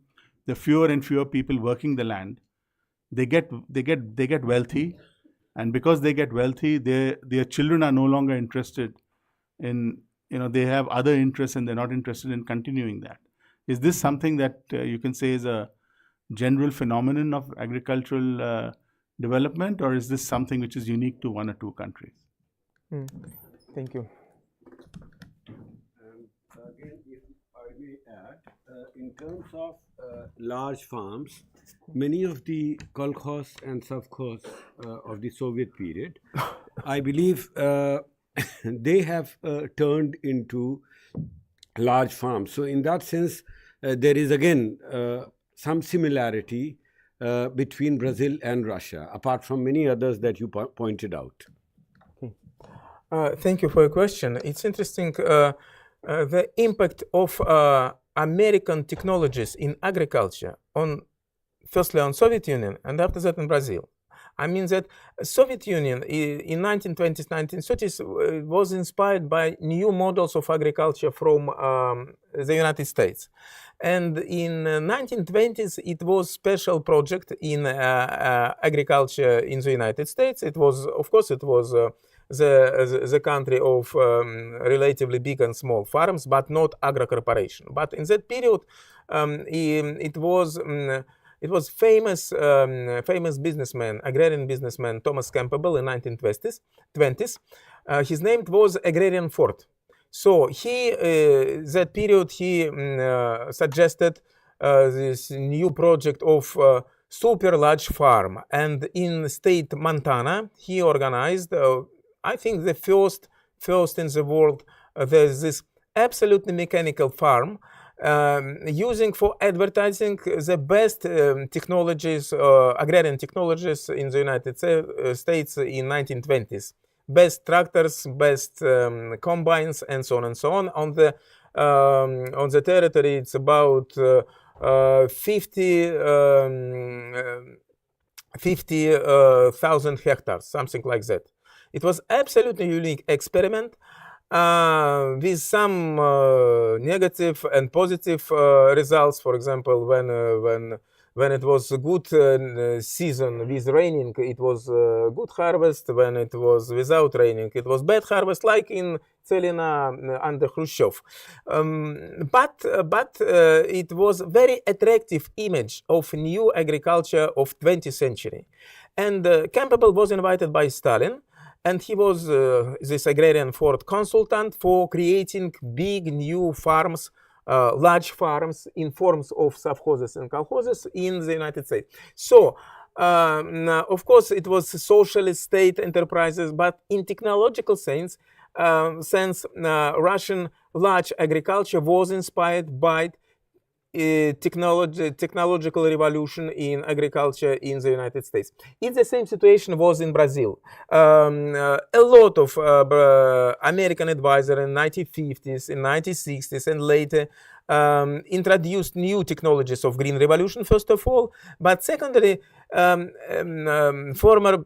the fewer and fewer people working the land, they get wealthy, and because they get wealthy, their children are no longer interested in, they have other interests and they're not interested in continuing that. Is this something that you can say is a general phenomenon of agricultural development, or is this something which is unique to one or two countries? Thank you. Again, if I may add, in terms of large farms, many of the kolkhoz and sovkhoz of the Soviet period, I believe they have turned into large farms. So in that sense, there is again some similarity between Brazil and Russia, apart from many others that you pointed out. Thank you for your question. It's interesting, the impact of American technologies in agriculture firstly on Soviet Union and after that in Brazil. I mean that Soviet Union in 1920s, 1930s was inspired by new models of agriculture from the United States. And in 1920s, it was special project in agriculture in the United States. It was, of course, it was the country of relatively big and small farms, but not agro corporation. But in that period, it was famous businessman, agrarian businessman Thomas Campbell in 1920s. His name was Agrarian Ford. So that period he suggested this new project of super large farm, and in state Montana he organized, I think the first in the world, there's this absolutely mechanical farm. Using for advertising the best technologies, agrarian technologies in the United States in 1920s. Best tractors, best combines, and so on and so on. On the territory, it's about 50,000 hectares, something like that. It was absolutely unique experiment. With some negative and positive results. For example, when it was a good season with raining, it was good harvest. When it was without raining, it was bad harvest, like in Celina under Khrushchev. But it was very attractive image of new agriculture of 20th century. And Campbell was invited by Stalin. And he was this agrarian Ford consultant for creating big new farms, large farms in forms of sovkhozes and kolkhozes in the United States. So, of course, it was socialist state enterprises, but in technological sense, Russian large agriculture was inspired by technological revolution in agriculture in the United States. It's the same situation was in Brazil. A lot of American advisors in 1950s, in 1960s, and later introduced new technologies of green revolution, first of all, but secondly, former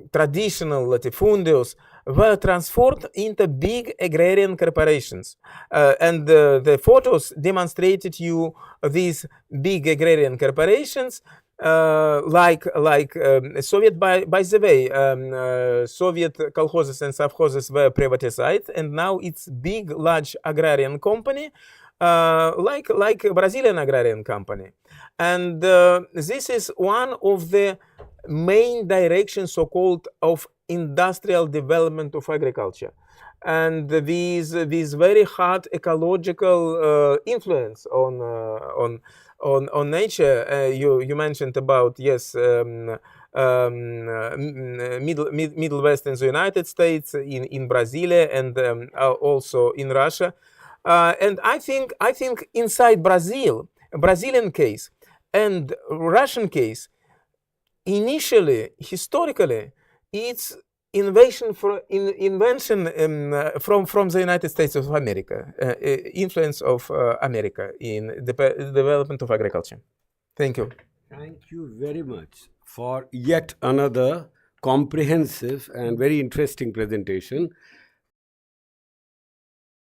traditional latifundios were transformed into big agrarian corporations. And the photos demonstrated you these big agrarian corporations, like Soviet, by the way, Soviet kolkhozes and sovkhozes were privatized, and now it's big, large agrarian company, like Brazilian agrarian company. And this is one of the main directions, so-called, of industrial development of agriculture, and these very hard ecological influence on nature. You mentioned about, yes, Middle West in the United States, in Brazil, and also in Russia. And I think inside Brazilian case and Russian case, initially, historically, it's invention from the United States of America, influence of America in the development of agriculture. Thank you. Thank you very much for yet another comprehensive and very interesting presentation.